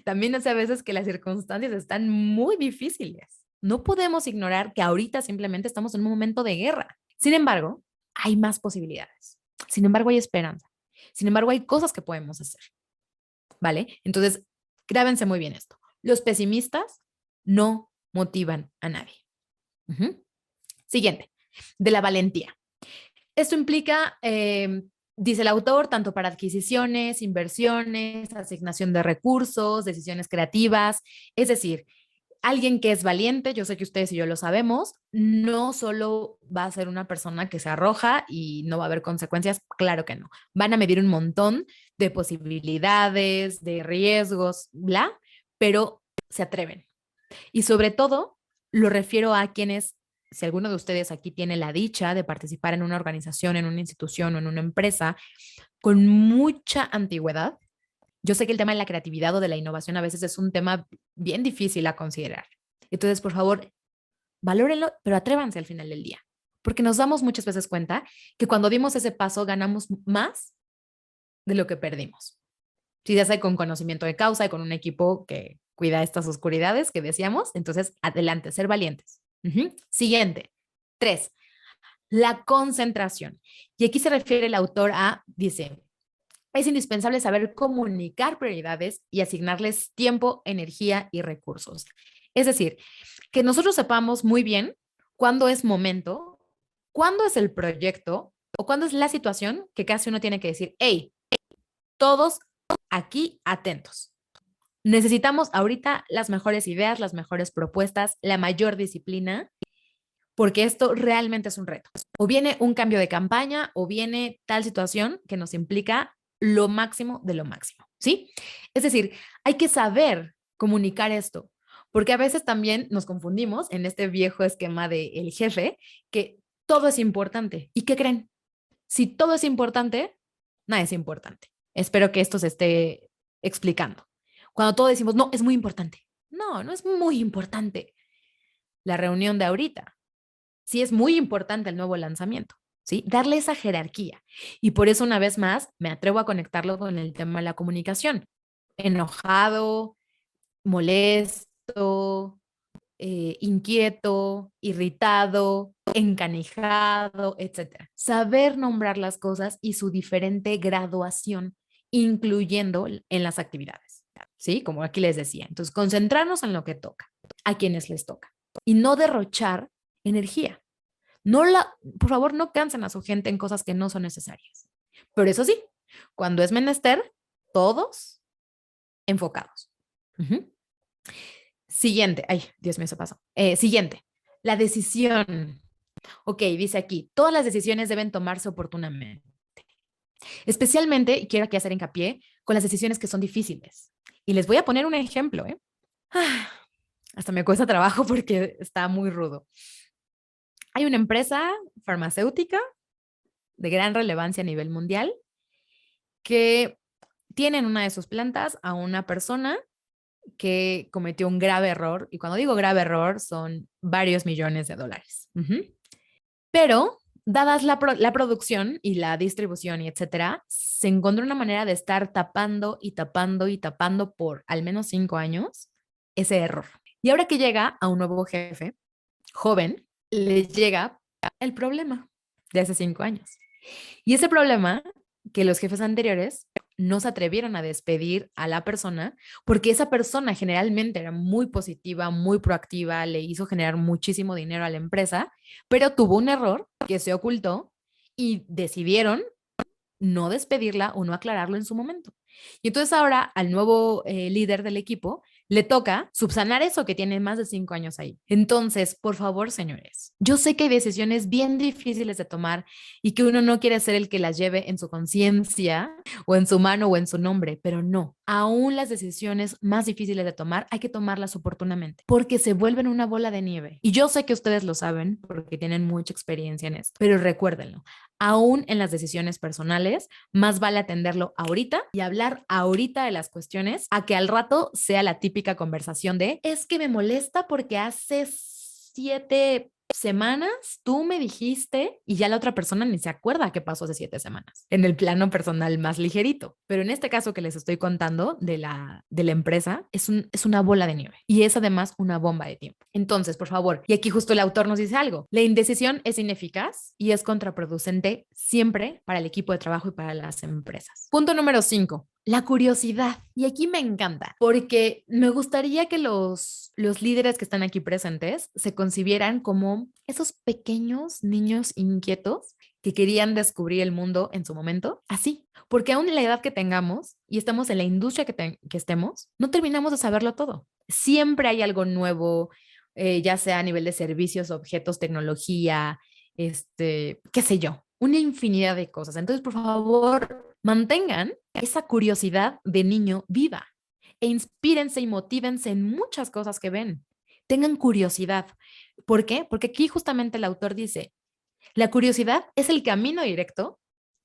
También sé a veces que las circunstancias están muy difíciles. No podemos ignorar que ahorita simplemente estamos en un momento de guerra. Sin embargo, hay más posibilidades. Sin embargo, hay esperanza. Sin embargo, hay cosas que podemos hacer. ¿Vale? Entonces, grábense muy bien esto. Los pesimistas no motivan a nadie. Siguiente, de la valentía. Esto implica, dice el autor, tanto para adquisiciones, inversiones, asignación de recursos, decisiones creativas. Es decir, alguien que es valiente, yo sé que ustedes y yo lo sabemos, no solo va a ser una persona que se arroja y no va a haber consecuencias, claro que no. Van a medir un montón de posibilidades, de riesgos, bla, pero se atreven. Y sobre todo, lo refiero a quienes, si alguno de ustedes aquí tiene la dicha de participar en una organización, en una institución o en una empresa con mucha antigüedad, yo sé que el tema de la creatividad o de la innovación a veces es un tema bien difícil a considerar. Entonces, por favor, valórenlo, pero atrévanse al final del día, porque nos damos muchas veces cuenta que cuando dimos ese paso ganamos más de lo que perdimos. Si ya sea con conocimiento de causa y con un equipo que cuida estas oscuridades que decíamos, entonces adelante, ser valientes. Siguiente, 3, la concentración. Y aquí se refiere el autor a, dice, es indispensable saber comunicar prioridades y asignarles tiempo, energía y recursos. Es decir, que nosotros sepamos muy bien cuándo es momento, cuándo es el proyecto o cuándo es la situación que casi uno tiene que decir, hey, todos aquí atentos. Necesitamos ahorita las mejores ideas, las mejores propuestas, la mayor disciplina, porque esto realmente es un reto. O viene un cambio de campaña o viene tal situación que nos implica lo máximo de lo máximo, ¿sí? Es decir, hay que saber comunicar esto, porque a veces también nos confundimos en este viejo esquema de el jefe, que todo es importante. ¿Y qué creen? Si todo es importante, nada es importante. Espero que esto se esté explicando. Cuando todos decimos, no, es muy importante. No, no es muy importante. La reunión de ahorita. Sí es muy importante el nuevo lanzamiento, ¿sí? Darle esa jerarquía. Y por eso, una vez más, me atrevo a conectarlo con el tema de la comunicación. Enojado, molesto, inquieto, irritado, encanijado, etcétera. Saber nombrar las cosas y su diferente graduación, incluyendo en las actividades, ¿sí? Como aquí les decía. Entonces, concentrarnos en lo que toca, a quienes les toca, y no derrochar energía. Por favor, no cansen a su gente en cosas que no son necesarias. Pero eso sí, cuando es menester, todos enfocados. Ujú. Siguiente, ay, Dios mío, se pasó. Siguiente, la decisión. Ok, dice aquí, todas las decisiones deben tomarse oportunamente. Especialmente, y quiero aquí hacer hincapié, con las decisiones que son difíciles. Y les voy a poner un ejemplo, ¿eh? Ah, hasta me cuesta trabajo porque está muy rudo. Hay una empresa farmacéutica de gran relevancia a nivel mundial que tiene en una de sus plantas a una persona que cometió un grave error, y cuando digo grave error son varios millones de dólares. Pero, dadas la producción y la distribución y etcétera, se encontró una manera de estar tapando y tapando y tapando por al menos 5 años ese error. Y ahora que llega a un nuevo jefe, joven, le llega el problema de hace 5 años. Y ese problema que los jefes anteriores no se atrevieron a despedir a la persona porque esa persona generalmente era muy positiva, muy proactiva, le hizo generar muchísimo dinero a la empresa, pero tuvo un error que se ocultó y decidieron no despedirla o no aclararlo en su momento. Y entonces ahora al nuevo líder del equipo le toca subsanar eso que tiene más de 5 años ahí. Entonces, por favor, señores, yo sé que hay decisiones bien difíciles de tomar y que uno no quiere ser el que las lleve en su conciencia o en su mano o en su nombre, pero no, aún las decisiones más difíciles de tomar hay que tomarlas oportunamente porque se vuelven una bola de nieve. Y yo sé que ustedes lo saben porque tienen mucha experiencia en esto, pero recuérdenlo, aún en las decisiones personales, más vale atenderlo ahorita y hablar ahorita de las cuestiones a que al rato sea la típica conversación de, es que me molesta porque hace 7 semanas tú me dijiste y ya la otra persona ni se acuerda qué pasó hace 7 semanas, en el plano personal más ligerito. Pero en este caso que les estoy contando de la empresa, es una bola de nieve y es además una bomba de tiempo. Entonces, por favor, y aquí justo el autor nos dice algo, la indecisión es ineficaz y es contraproducente siempre para el equipo de trabajo y para las empresas. Punto número 5. La curiosidad. Y aquí me encanta, porque me gustaría que los líderes que están aquí presentes se concibieran como esos pequeños niños inquietos que querían descubrir el mundo en su momento, así. Porque aún en la edad que tengamos y estamos en la industria que estemos, no terminamos de saberlo todo. Siempre hay algo nuevo, ya sea a nivel de servicios, objetos, tecnología, qué sé yo, una infinidad de cosas. Entonces, por favor, mantengan esa curiosidad de niño viva e inspírense y motívense en muchas cosas que ven. Tengan curiosidad. ¿Por qué? Porque aquí justamente el autor dice, la curiosidad es el camino directo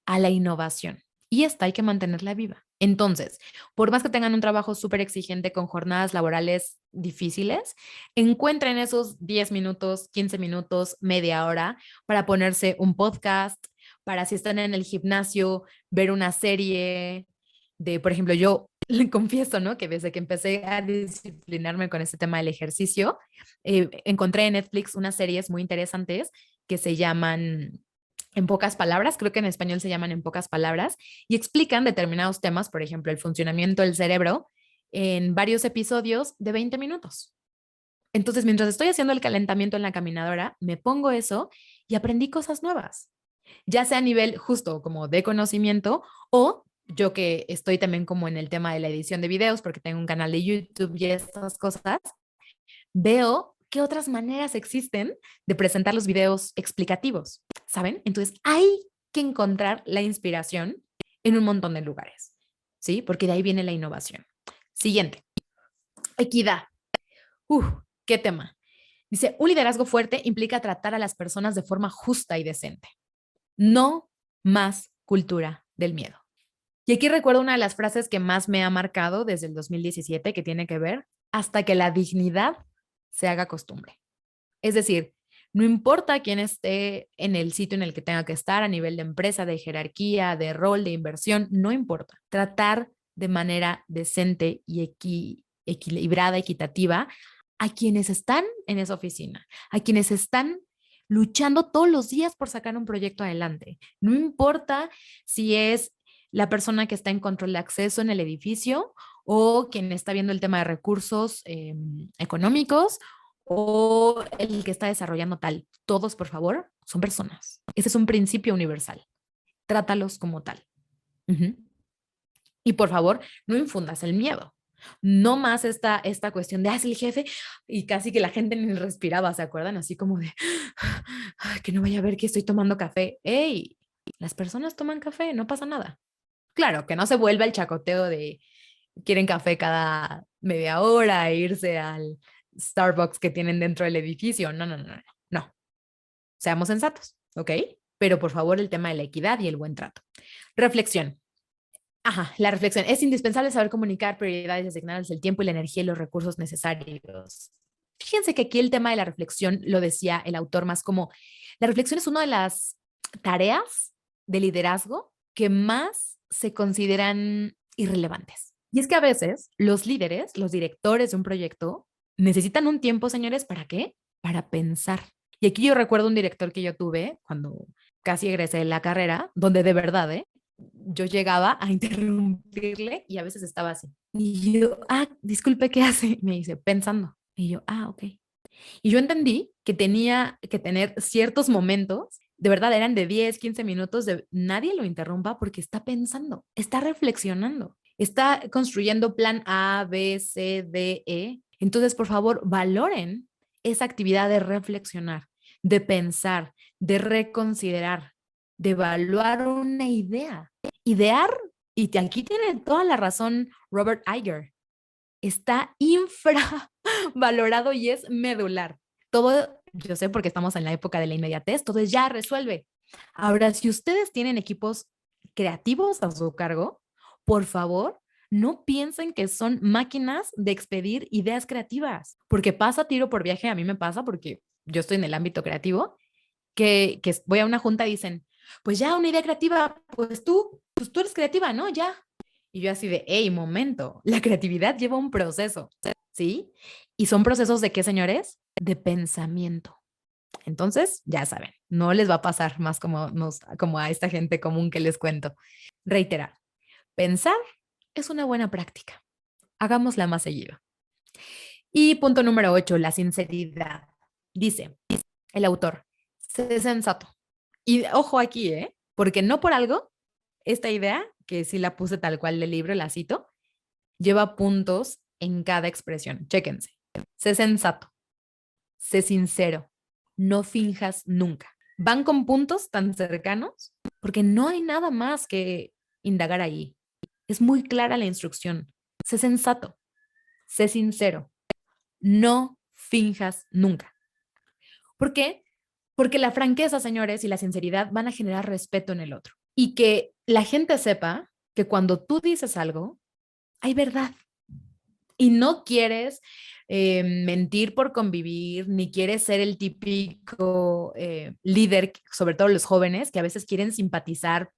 a la innovación y esta hay que mantenerla viva. Entonces, por más que tengan un trabajo súper exigente con jornadas laborales difíciles, encuentren esos 10 minutos, 15 minutos, media hora para ponerse un podcast, para si están en el gimnasio, ver una serie de, por ejemplo, yo le confieso, ¿no? Que desde que empecé a disciplinarme con este tema del ejercicio, encontré en Netflix unas series muy interesantes que se llaman En pocas palabras, creo que en español se llaman En pocas palabras, y explican determinados temas, por ejemplo, el funcionamiento del cerebro, en varios episodios de 20 minutos. Entonces, mientras estoy haciendo el calentamiento en la caminadora, me pongo eso y aprendí cosas nuevas, ya sea a nivel justo como de conocimiento o yo que estoy también como en el tema de la edición de videos porque tengo un canal de YouTube y estas cosas, veo qué otras maneras existen de presentar los videos explicativos, ¿saben? Entonces hay que encontrar la inspiración en un montón de lugares, ¿sí? Porque de ahí viene la innovación. Siguiente, equidad. Uf, qué tema. Dice, un liderazgo fuerte implica tratar a las personas de forma justa y decente. No más cultura del miedo. Y aquí recuerdo una de las frases que más me ha marcado desde el 2017 que tiene que ver hasta que la dignidad se haga costumbre. Es decir, no importa quién esté en el sitio en el que tenga que estar a nivel de empresa, de jerarquía, de rol, de inversión, no importa. Tratar de manera decente y equilibrada, equitativa a quienes están en esa oficina, a quienes están luchando todos los días por sacar un proyecto adelante. No importa si es la persona que está en control de acceso en el edificio o quien está viendo el tema de recursos económicos o el que está desarrollando tal. Todos, por favor, son personas. Ese es un principio universal. Trátalos como tal. Uh-huh. Y por favor, no infundas el miedo. No más esta cuestión de, es el jefe, y casi que la gente ni respiraba, ¿se acuerdan? Así como de, que no vaya a ver que estoy tomando café. ¡Ey! Las personas toman café, no pasa nada. Claro, que no se vuelva el chacoteo de quieren café cada media hora e irse al Starbucks que tienen dentro del edificio. No, no, no, no, no. Seamos sensatos, ¿ok? Pero por favor, el tema de la equidad y el buen trato. Reflexión. Ajá, la reflexión. Es indispensable saber comunicar prioridades y asignarles el tiempo y la energía y los recursos necesarios. Fíjense que aquí el tema de la reflexión lo decía el autor más como, la reflexión es una de las tareas de liderazgo que más se consideran irrelevantes. Y es que a veces los líderes, los directores de un proyecto, necesitan un tiempo, señores, ¿para qué? Para pensar. Y aquí yo recuerdo un director que yo tuve cuando casi egresé de la carrera, donde de verdad, yo llegaba a interrumpirle y a veces estaba así. Y yo, disculpe, ¿qué hace? Me dice, pensando. Y yo, ok. Y yo entendí que tenía que tener ciertos momentos, de verdad eran de 10, 15 minutos, de nadie lo interrumpa porque está pensando, está reflexionando, está construyendo plan A, B, C, D, E. Entonces, por favor, valoren esa actividad de reflexionar, de pensar, de reconsiderar, de evaluar una idea. Idear, y aquí tiene toda la razón Robert Iger, está infravalorado y es medular. Todo, yo sé porque estamos en la época de la inmediatez, todo ya resuelve. Ahora, si ustedes tienen equipos creativos a su cargo, por favor, no piensen que son máquinas de expedir ideas creativas, porque pasa tiro por viaje, a mí me pasa porque yo estoy en el ámbito creativo, que voy a una junta y dicen, pues ya una idea creativa, pues tú eres creativa, ¿no? Ya, y yo así de, hey, momento, la creatividad lleva un proceso, ¿sí? Y son procesos de qué, señores? De pensamiento. Entonces, ya saben, no les va a pasar más como a esta gente común que les cuento. Reiterar, pensar es una buena práctica. Hagámosla más seguido. Y punto número 8, la sinceridad. Dice el autor, sé sensato. Y ojo aquí, ¿eh? Porque no por algo, esta idea, que sí la puse tal cual del libro, la cito, lleva puntos en cada expresión. Chéquense. Sé sensato, sé sincero, no finjas nunca. Van con puntos tan cercanos porque no hay nada más que indagar ahí. Es muy clara la instrucción. Sé sensato, sé sincero, no finjas nunca. ¿Por qué? Porque la franqueza, señores, y la sinceridad van a generar respeto en el otro. Y que la gente sepa que cuando tú dices algo, hay verdad. Y no quieres mentir por convivir, ni quieres ser el típico líder, sobre todo los jóvenes, que a veces quieren simpatizar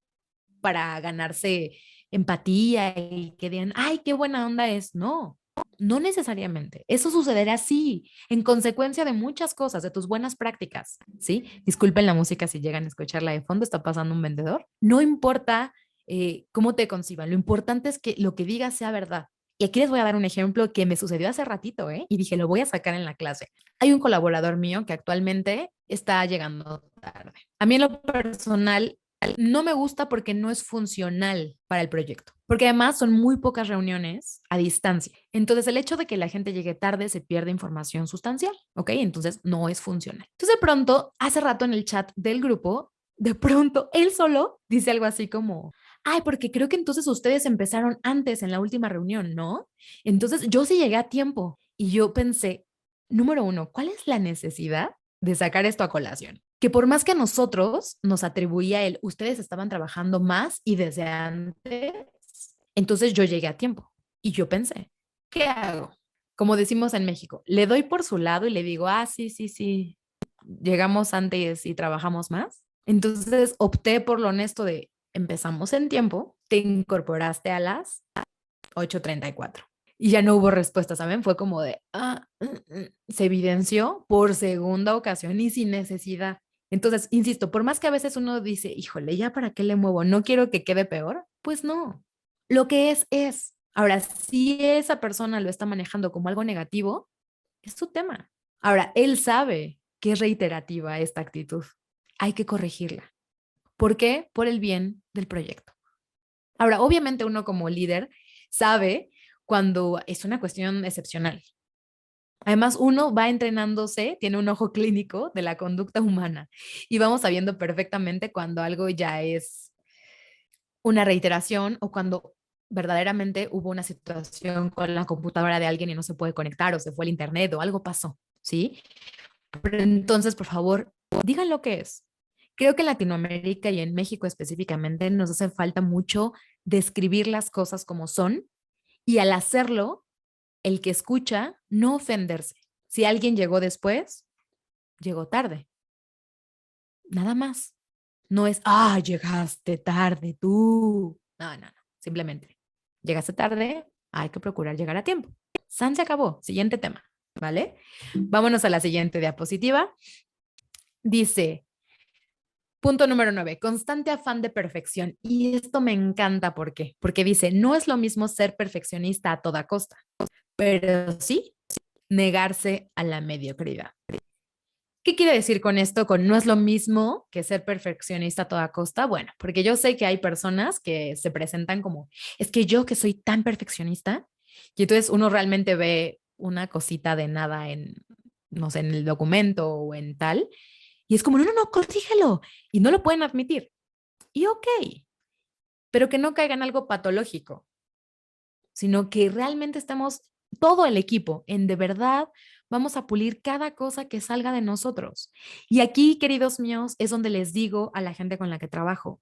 para ganarse empatía y que digan, ay, qué buena onda es. No, no necesariamente. Eso sucederá así, en consecuencia de muchas cosas, de tus buenas prácticas, ¿sí? Disculpen la música si llegan a escucharla de fondo, está pasando un vendedor. No importa cómo te conciban, lo importante es que lo que digas sea verdad, Y aquí les voy a dar un ejemplo que me sucedió hace ratito, ¿eh? Y dije, lo voy a sacar en la clase. Hay un colaborador mío que actualmente está llegando tarde. A mí en lo personal no me gusta porque no es funcional para el proyecto, porque además son muy pocas reuniones a distancia. Entonces el hecho de que la gente llegue tarde se pierde información sustancial, ¿ok? Entonces no es funcional. Entonces de pronto, hace rato en el chat del grupo, de pronto él solo dice algo así como, ay, porque creo que entonces ustedes empezaron antes en la última reunión, ¿no? Entonces yo sí llegué a tiempo y yo pensé, número uno, ¿cuál es la necesidad de sacar esto a colación? Que por más que a nosotros nos atribuía el, ustedes estaban trabajando más y desde antes, entonces yo llegué a tiempo. Y yo pensé, ¿qué hago? Como decimos en México, le doy por su lado y le digo, ah, sí, sí, sí, llegamos antes y trabajamos más. Entonces opté por lo honesto de, empezamos en tiempo, te incorporaste a las 8:34 y ya no hubo respuesta, ¿saben? Fue como de, se evidenció por segunda ocasión y sin necesidad. Entonces, insisto, por más que a veces uno dice, híjole, ¿ya para qué le muevo? No quiero que quede peor. Pues no, lo que es. Ahora, si esa persona lo está manejando como algo negativo, es su tema. Ahora, él sabe que es reiterativa esta actitud. Hay que corregirla. ¿Por qué? Por el bien del proyecto. Ahora, obviamente uno como líder sabe cuando es una cuestión excepcional. Además, uno va entrenándose, tiene un ojo clínico de la conducta humana y vamos sabiendo perfectamente cuando algo ya es una reiteración o cuando verdaderamente hubo una situación con la computadora de alguien y no se puede conectar o se fue el internet o algo pasó, ¿sí? Pero entonces, por favor, digan lo que es. Creo que en Latinoamérica y en México específicamente nos hace falta mucho describir las cosas como son y al hacerlo, el que escucha, no ofenderse. Si alguien llegó después, llegó tarde. Nada más. No es, llegaste tarde tú. No, no, no. Simplemente, llegaste tarde, hay que procurar llegar a tiempo. San se acabó. Siguiente tema, ¿vale? Vámonos a la siguiente diapositiva. Dice, punto número 9, constante afán de perfección. Y esto me encanta, ¿por qué? Porque dice, no es lo mismo ser perfeccionista a toda costa, pero sí negarse a la mediocridad. ¿Qué quiere decir con esto? Con no es lo mismo que ser perfeccionista a toda costa. Bueno, porque yo sé que hay personas que se presentan como, es que yo que soy tan perfeccionista, y entonces uno realmente ve una cosita de nada en, no sé, en el documento o en tal, y es como, no, no, no, corrígelo, y no lo pueden admitir. Y ok, pero que no caiga en algo patológico, sino que realmente estemos todo el equipo en de verdad vamos a pulir cada cosa que salga de nosotros. Y aquí, queridos míos, es donde les digo a la gente con la que trabajo,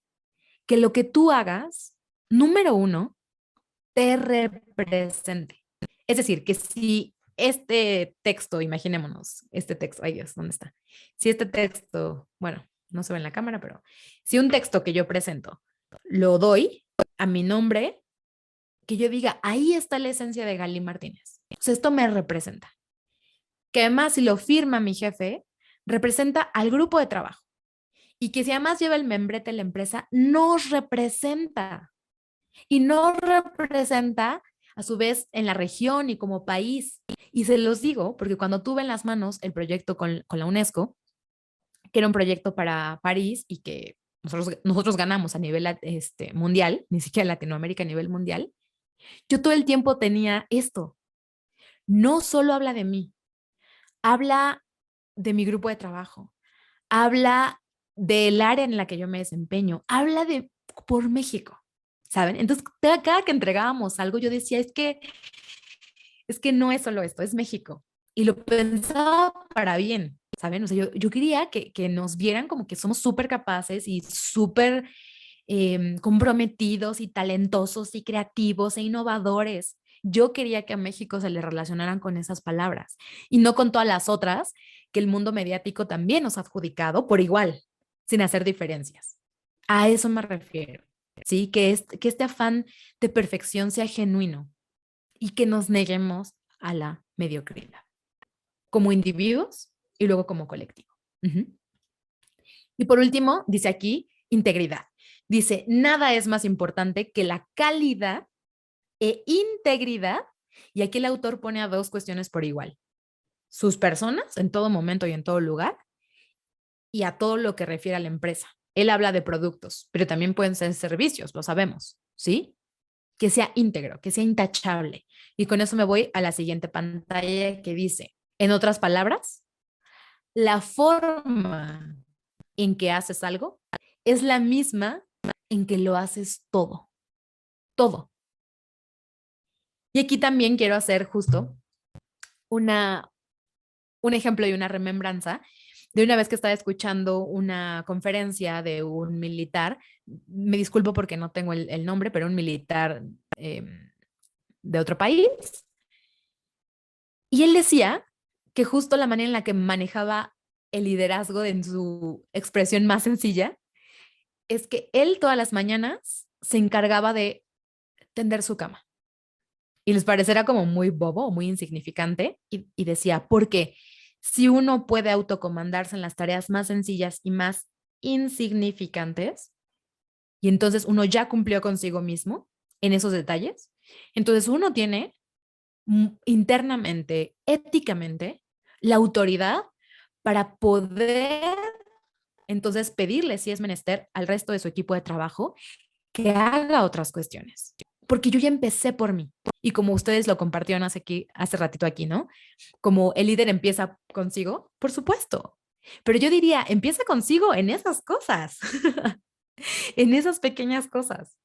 que lo que tú hagas, número uno, te represente. Es decir, que si este texto, imaginémonos, este texto, ay Dios, ¿dónde está? Si este texto, bueno, no se ve en la cámara, pero si un texto que yo presento lo doy a mi nombre, que yo diga, ahí está la esencia de Gali Martínez. Entonces, esto me representa. Que además, si lo firma mi jefe, representa al grupo de trabajo. Y que si además lleva el membrete de la empresa, nos representa. Y nos representa, a su vez, en la región y como país. Y se los digo, porque cuando tuve en las manos el proyecto con la UNESCO, que era un proyecto para París y que nosotros ganamos a nivel mundial, ni siquiera Latinoamérica a nivel mundial, yo todo el tiempo tenía esto. No solo habla de mí, habla de mi grupo de trabajo, habla del área en la que yo me desempeño, habla de por México, ¿saben? Entonces, cada que entregábamos algo, yo decía, es que no es solo esto, es México. Y lo pensaba para bien, ¿saben? O sea, yo quería que nos vieran como que somos súper capaces y súper comprometidos y talentosos y creativos e innovadores. Yo quería que a México se le relacionaran con esas palabras y no con todas las otras que el mundo mediático también nos ha adjudicado por igual, sin hacer diferencias. A eso me refiero, ¿sí? Que este afán de perfección sea genuino y que nos neguemos a la mediocridad, como individuos y luego como colectivo. Uh-huh. Y por último, dice aquí, integridad. Dice, nada es más importante que la calidad e integridad Y aquí el autor pone a dos cuestiones por igual. Sus personas en todo momento y en todo lugar y a todo lo que refiere a la empresa. Él habla de productos, pero también pueden ser servicios, lo sabemos, ¿sí? Que sea íntegro, que sea intachable. Y con eso me voy a la siguiente pantalla que dice, en otras palabras, la forma en que haces algo es la misma en que lo haces todo, todo. Y aquí también quiero hacer justo una, un ejemplo y una remembranza de una vez que estaba escuchando una conferencia de un militar, me disculpo porque no tengo el nombre, pero un militar eh, de otro país, y él decía que justo la manera en la que manejaba el liderazgo en su expresión más sencilla es que él todas las mañanas se encargaba de tender su cama. Y les parecerá como muy bobo, muy insignificante, y decía, porque si uno puede autocomandarse en las tareas más sencillas y más insignificantes, y entonces uno ya cumplió consigo mismo en esos detalles, entonces uno tiene internamente, éticamente, la autoridad para poder entonces pedirle, si es menester, al resto de su equipo de trabajo que haga otras cuestiones. Porque yo ya empecé por mí. Y como ustedes lo compartieron hace ratito aquí, ¿no? Como el líder empieza consigo, por supuesto. Pero yo diría, empieza consigo en esas cosas, en esas pequeñas cosas.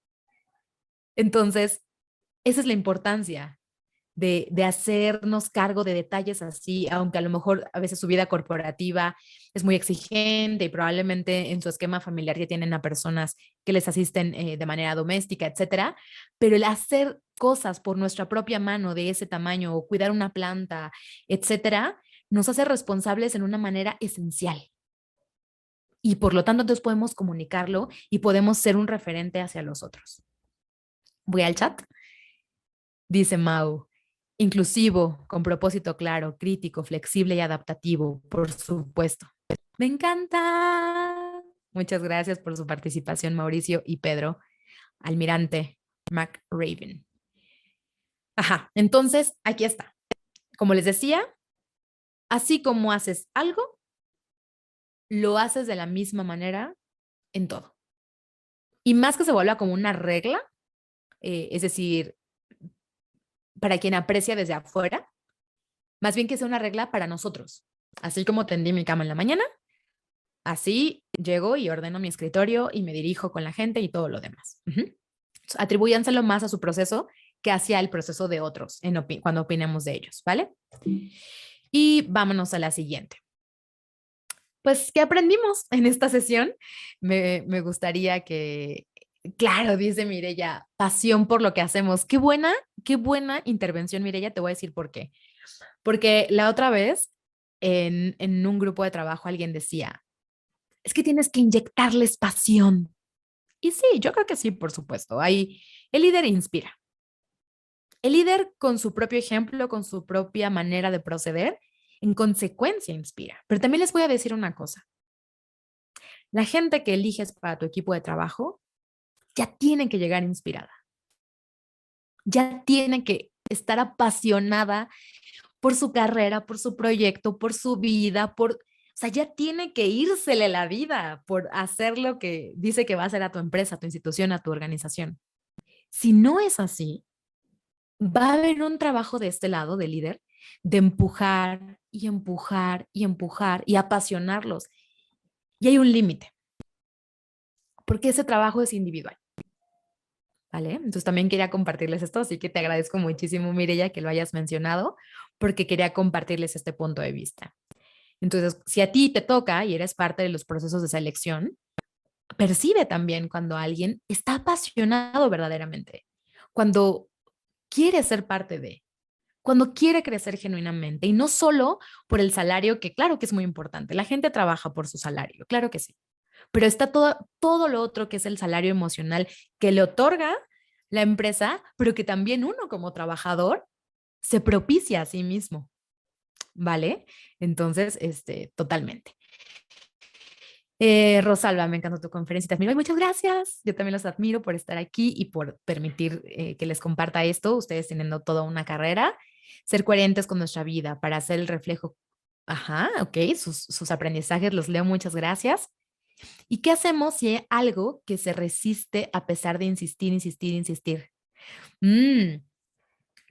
Entonces, esa es la importancia de hacernos cargo de detalles así, aunque a lo mejor a veces su vida corporativa es muy exigente y probablemente en su esquema familiar ya tienen a personas que les asisten de manera doméstica, etcétera, pero el hacer cosas por nuestra propia mano de ese tamaño o cuidar una planta, etcétera, nos hace responsables en una manera esencial. Y por lo tanto, entonces podemos comunicarlo y podemos ser un referente hacia los otros. Voy al chat. Dice Mau, inclusivo, con propósito claro, crítico, flexible y adaptativo, por supuesto. Me encanta. Muchas gracias por su participación, Mauricio y Pedro, Almirante McRaven. Ajá, entonces aquí está. Como les decía, así como haces algo, lo haces de la misma manera en todo. Y más que se vuelva como una regla, es decir, para quien aprecia desde afuera, más bien que sea una regla para nosotros. Así como tendí mi cama en la mañana, así llego y ordeno mi escritorio y me dirijo con la gente y todo lo demás. Atribúyanselo más a su proceso que hacia el proceso de otros cuando opinemos de ellos, ¿vale? Y vámonos a la siguiente. Pues, ¿qué aprendimos en esta sesión? Me gustaría que, claro, dice Mireya, pasión por lo que hacemos. Qué buena intervención, Mireya. Te voy a decir por qué. Porque la otra vez en un grupo de trabajo alguien decía, es que tienes que inyectarles pasión. Y sí, yo creo que sí, por supuesto. Ahí el líder inspira. El líder con su propio ejemplo, con su propia manera de proceder, en consecuencia inspira. Pero también les voy a decir una cosa. La gente que eliges para tu equipo de trabajo ya tiene que llegar inspirada. Ya tiene que estar apasionada por su carrera, por su proyecto, por su vida, o sea, ya tiene que írsele la vida por hacer lo que dice que va a hacer a tu empresa, a tu institución, a tu organización. Si no es así, va a haber un trabajo de este lado, de líder, de empujar y empujar y empujar y apasionarlos. Y hay un límite, porque ese trabajo es individual. ¿Vale? Entonces también quería compartirles esto, así que te agradezco muchísimo, Mireya, que lo hayas mencionado, porque quería compartirles este punto de vista. Entonces, si a ti te toca y eres parte de los procesos de selección, percibe también cuando alguien está apasionado verdaderamente, cuando quiere ser parte de, cuando quiere crecer genuinamente y no solo por el salario, que claro que es muy importante. La gente trabaja por su salario, claro que sí, pero está todo lo otro que es el salario emocional que le otorga la empresa, pero que también uno como trabajador se propicia a sí mismo. ¿Vale? Entonces, totalmente. Rosalba, me encantó tu conferencia, te admiro y muchas gracias. Yo también los admiro por estar aquí y por permitir que les comparta esto, ustedes teniendo toda una carrera, ser coherentes con nuestra vida para hacer el reflejo. Ajá, ok, sus aprendizajes los leo, muchas gracias. ¿Y qué hacemos si hay algo que se resiste a pesar de insistir, insistir, insistir? Mm,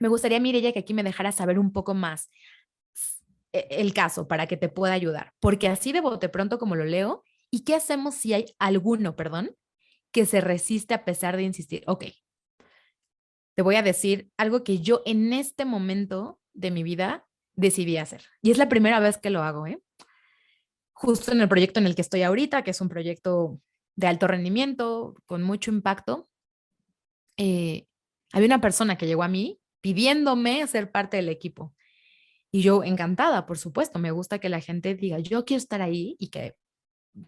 Me gustaría, Mireya, que aquí me dejara saber un poco más el caso para que te pueda ayudar, porque así de bote pronto como lo leo, ¿y qué hacemos si hay alguno, perdón, que se resiste a pesar de insistir? Ok, te voy a decir algo que yo en este momento de mi vida decidí hacer. Y es la primera vez que lo hago, ¿eh? Justo en el proyecto en el que estoy ahorita, que es un proyecto de alto rendimiento, con mucho impacto, eh, había una persona que llegó a mí pidiéndome ser parte del equipo. Y yo encantada, por supuesto, me gusta que la gente diga, yo quiero estar ahí y que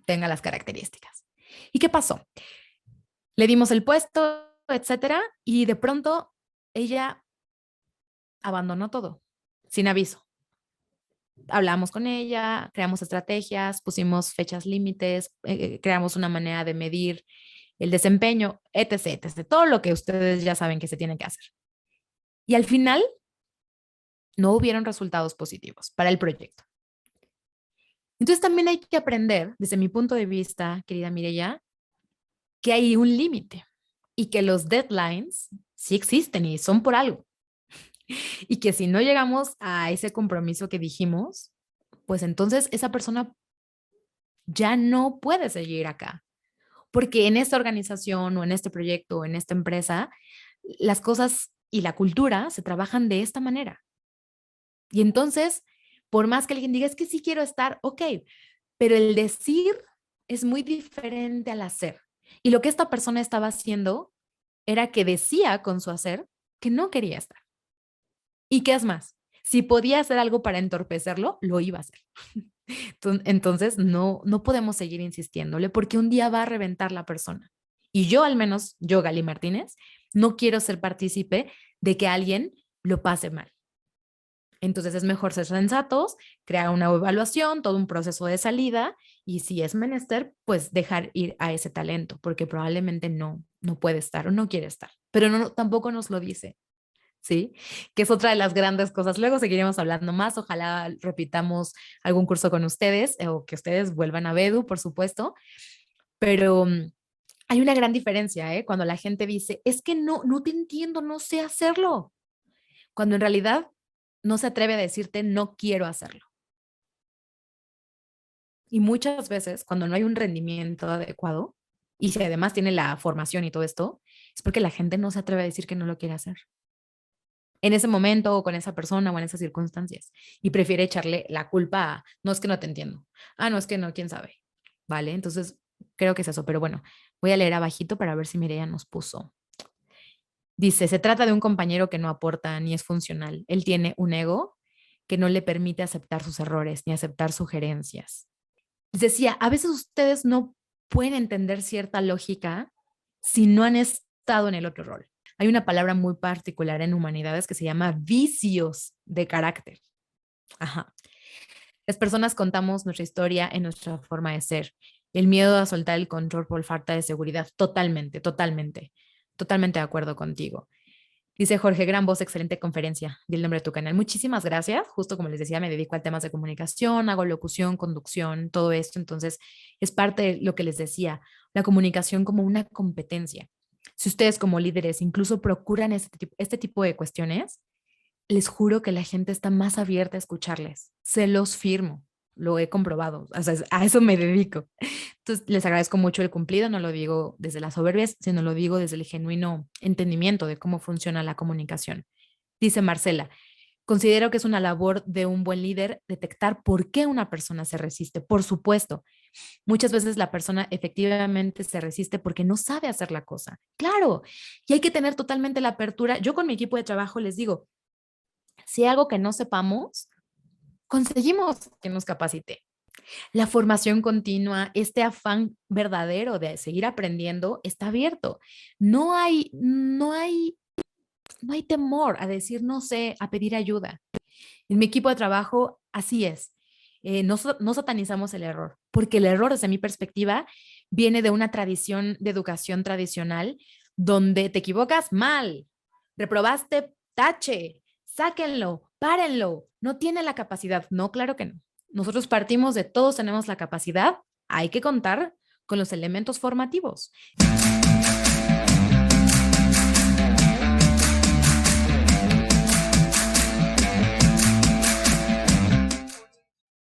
tenga las características. ¿Y qué pasó? Le dimos el puesto, etcétera, y de pronto ella abandonó todo, sin aviso. Hablamos con ella, creamos estrategias, pusimos fechas límites, creamos una manera de medir el desempeño, etc., etc., todo lo que ustedes ya saben que se tiene que hacer. Y al final no hubieron resultados positivos para el proyecto. Entonces también hay que aprender, desde mi punto de vista, querida Mireya, que hay un límite y que los deadlines sí existen y son por algo. Y que si no llegamos a ese compromiso que dijimos, pues entonces esa persona ya no puede seguir acá. Porque en esta organización o en este proyecto o en esta empresa, las cosas y la cultura se trabajan de esta manera. Y entonces, por más que alguien diga, es que sí quiero estar, ok, pero el decir es muy diferente al hacer. Y lo que esta persona estaba haciendo era que decía con su hacer que no quería estar. ¿Y qué es más? Si podía hacer algo para entorpecerlo, lo iba a hacer. Entonces, no podemos seguir insistiéndole porque un día va a reventar la persona. Y yo, al menos, yo, Gali Martínez, no quiero ser partícipe de que alguien lo pase mal. Entonces es mejor ser sensatos, crear una evaluación, todo un proceso de salida y si es menester, pues dejar ir a ese talento, porque probablemente no puede estar o no quiere estar, pero tampoco nos lo dice, ¿sí? Que es otra de las grandes cosas. Luego seguiremos hablando más, ojalá repitamos algún curso con ustedes o que ustedes vuelvan a Bedu, por supuesto, pero hay una gran diferencia, ¿eh? Cuando la gente dice, es que no te entiendo, no sé hacerlo, cuando en realidad no se atreve a decirte no quiero hacerlo. Y muchas veces cuando no hay un rendimiento adecuado y si además tiene la formación y todo esto, es porque la gente no se atreve a decir que no lo quiere hacer en ese momento o con esa persona o en esas circunstancias y prefiere echarle la culpa a, no es que no te entiendo, no es que no, quién sabe, ¿vale? Entonces creo que es eso, pero bueno, voy a leer abajito para ver si Mireia nos puso. Dice, se trata de un compañero que no aporta ni es funcional. Él tiene un ego que no le permite aceptar sus errores ni aceptar sugerencias. Les decía, a veces ustedes no pueden entender cierta lógica si no han estado en el otro rol. Hay una palabra muy particular en humanidades que se llama vicios de carácter. Ajá. Las personas contamos nuestra historia en nuestra forma de ser. El miedo a soltar el control por falta de seguridad, totalmente, totalmente, totalmente de acuerdo contigo. Dice Jorge, gran voz, excelente conferencia. Di el nombre de tu canal. Muchísimas gracias. Justo como les decía, me dedico a temas de comunicación, hago locución, conducción, todo esto. Entonces, es parte de lo que les decía, la comunicación como una competencia. Si ustedes como líderes incluso procuran este tipo de cuestiones, les juro que la gente está más abierta a escucharles. Se los firmo. Lo he comprobado. O sea, a eso me dedico. Entonces, les agradezco mucho el cumplido, no lo digo desde la soberbia, sino lo digo desde el genuino entendimiento de cómo funciona la comunicación. Dice Marcela, considero que es una labor de un buen líder detectar por qué una persona se resiste. Por supuesto, muchas veces la persona efectivamente se resiste porque no sabe hacer la cosa. Claro, y hay que tener totalmente la apertura. Yo con mi equipo de trabajo les digo, si hay algo que no sepamos, conseguimos que nos capacite. La formación continua, este afán verdadero de seguir aprendiendo está abierto. No hay temor a decir no sé, a pedir ayuda. En mi equipo de trabajo, así es. no satanizamos el error, porque el error, desde mi perspectiva, viene de una tradición de educación tradicional donde te equivocas mal, reprobaste, tache, sáquenlo, párenlo, no tiene la capacidad. No, claro que no. Nosotros partimos de todos tenemos la capacidad, hay que contar con los elementos formativos.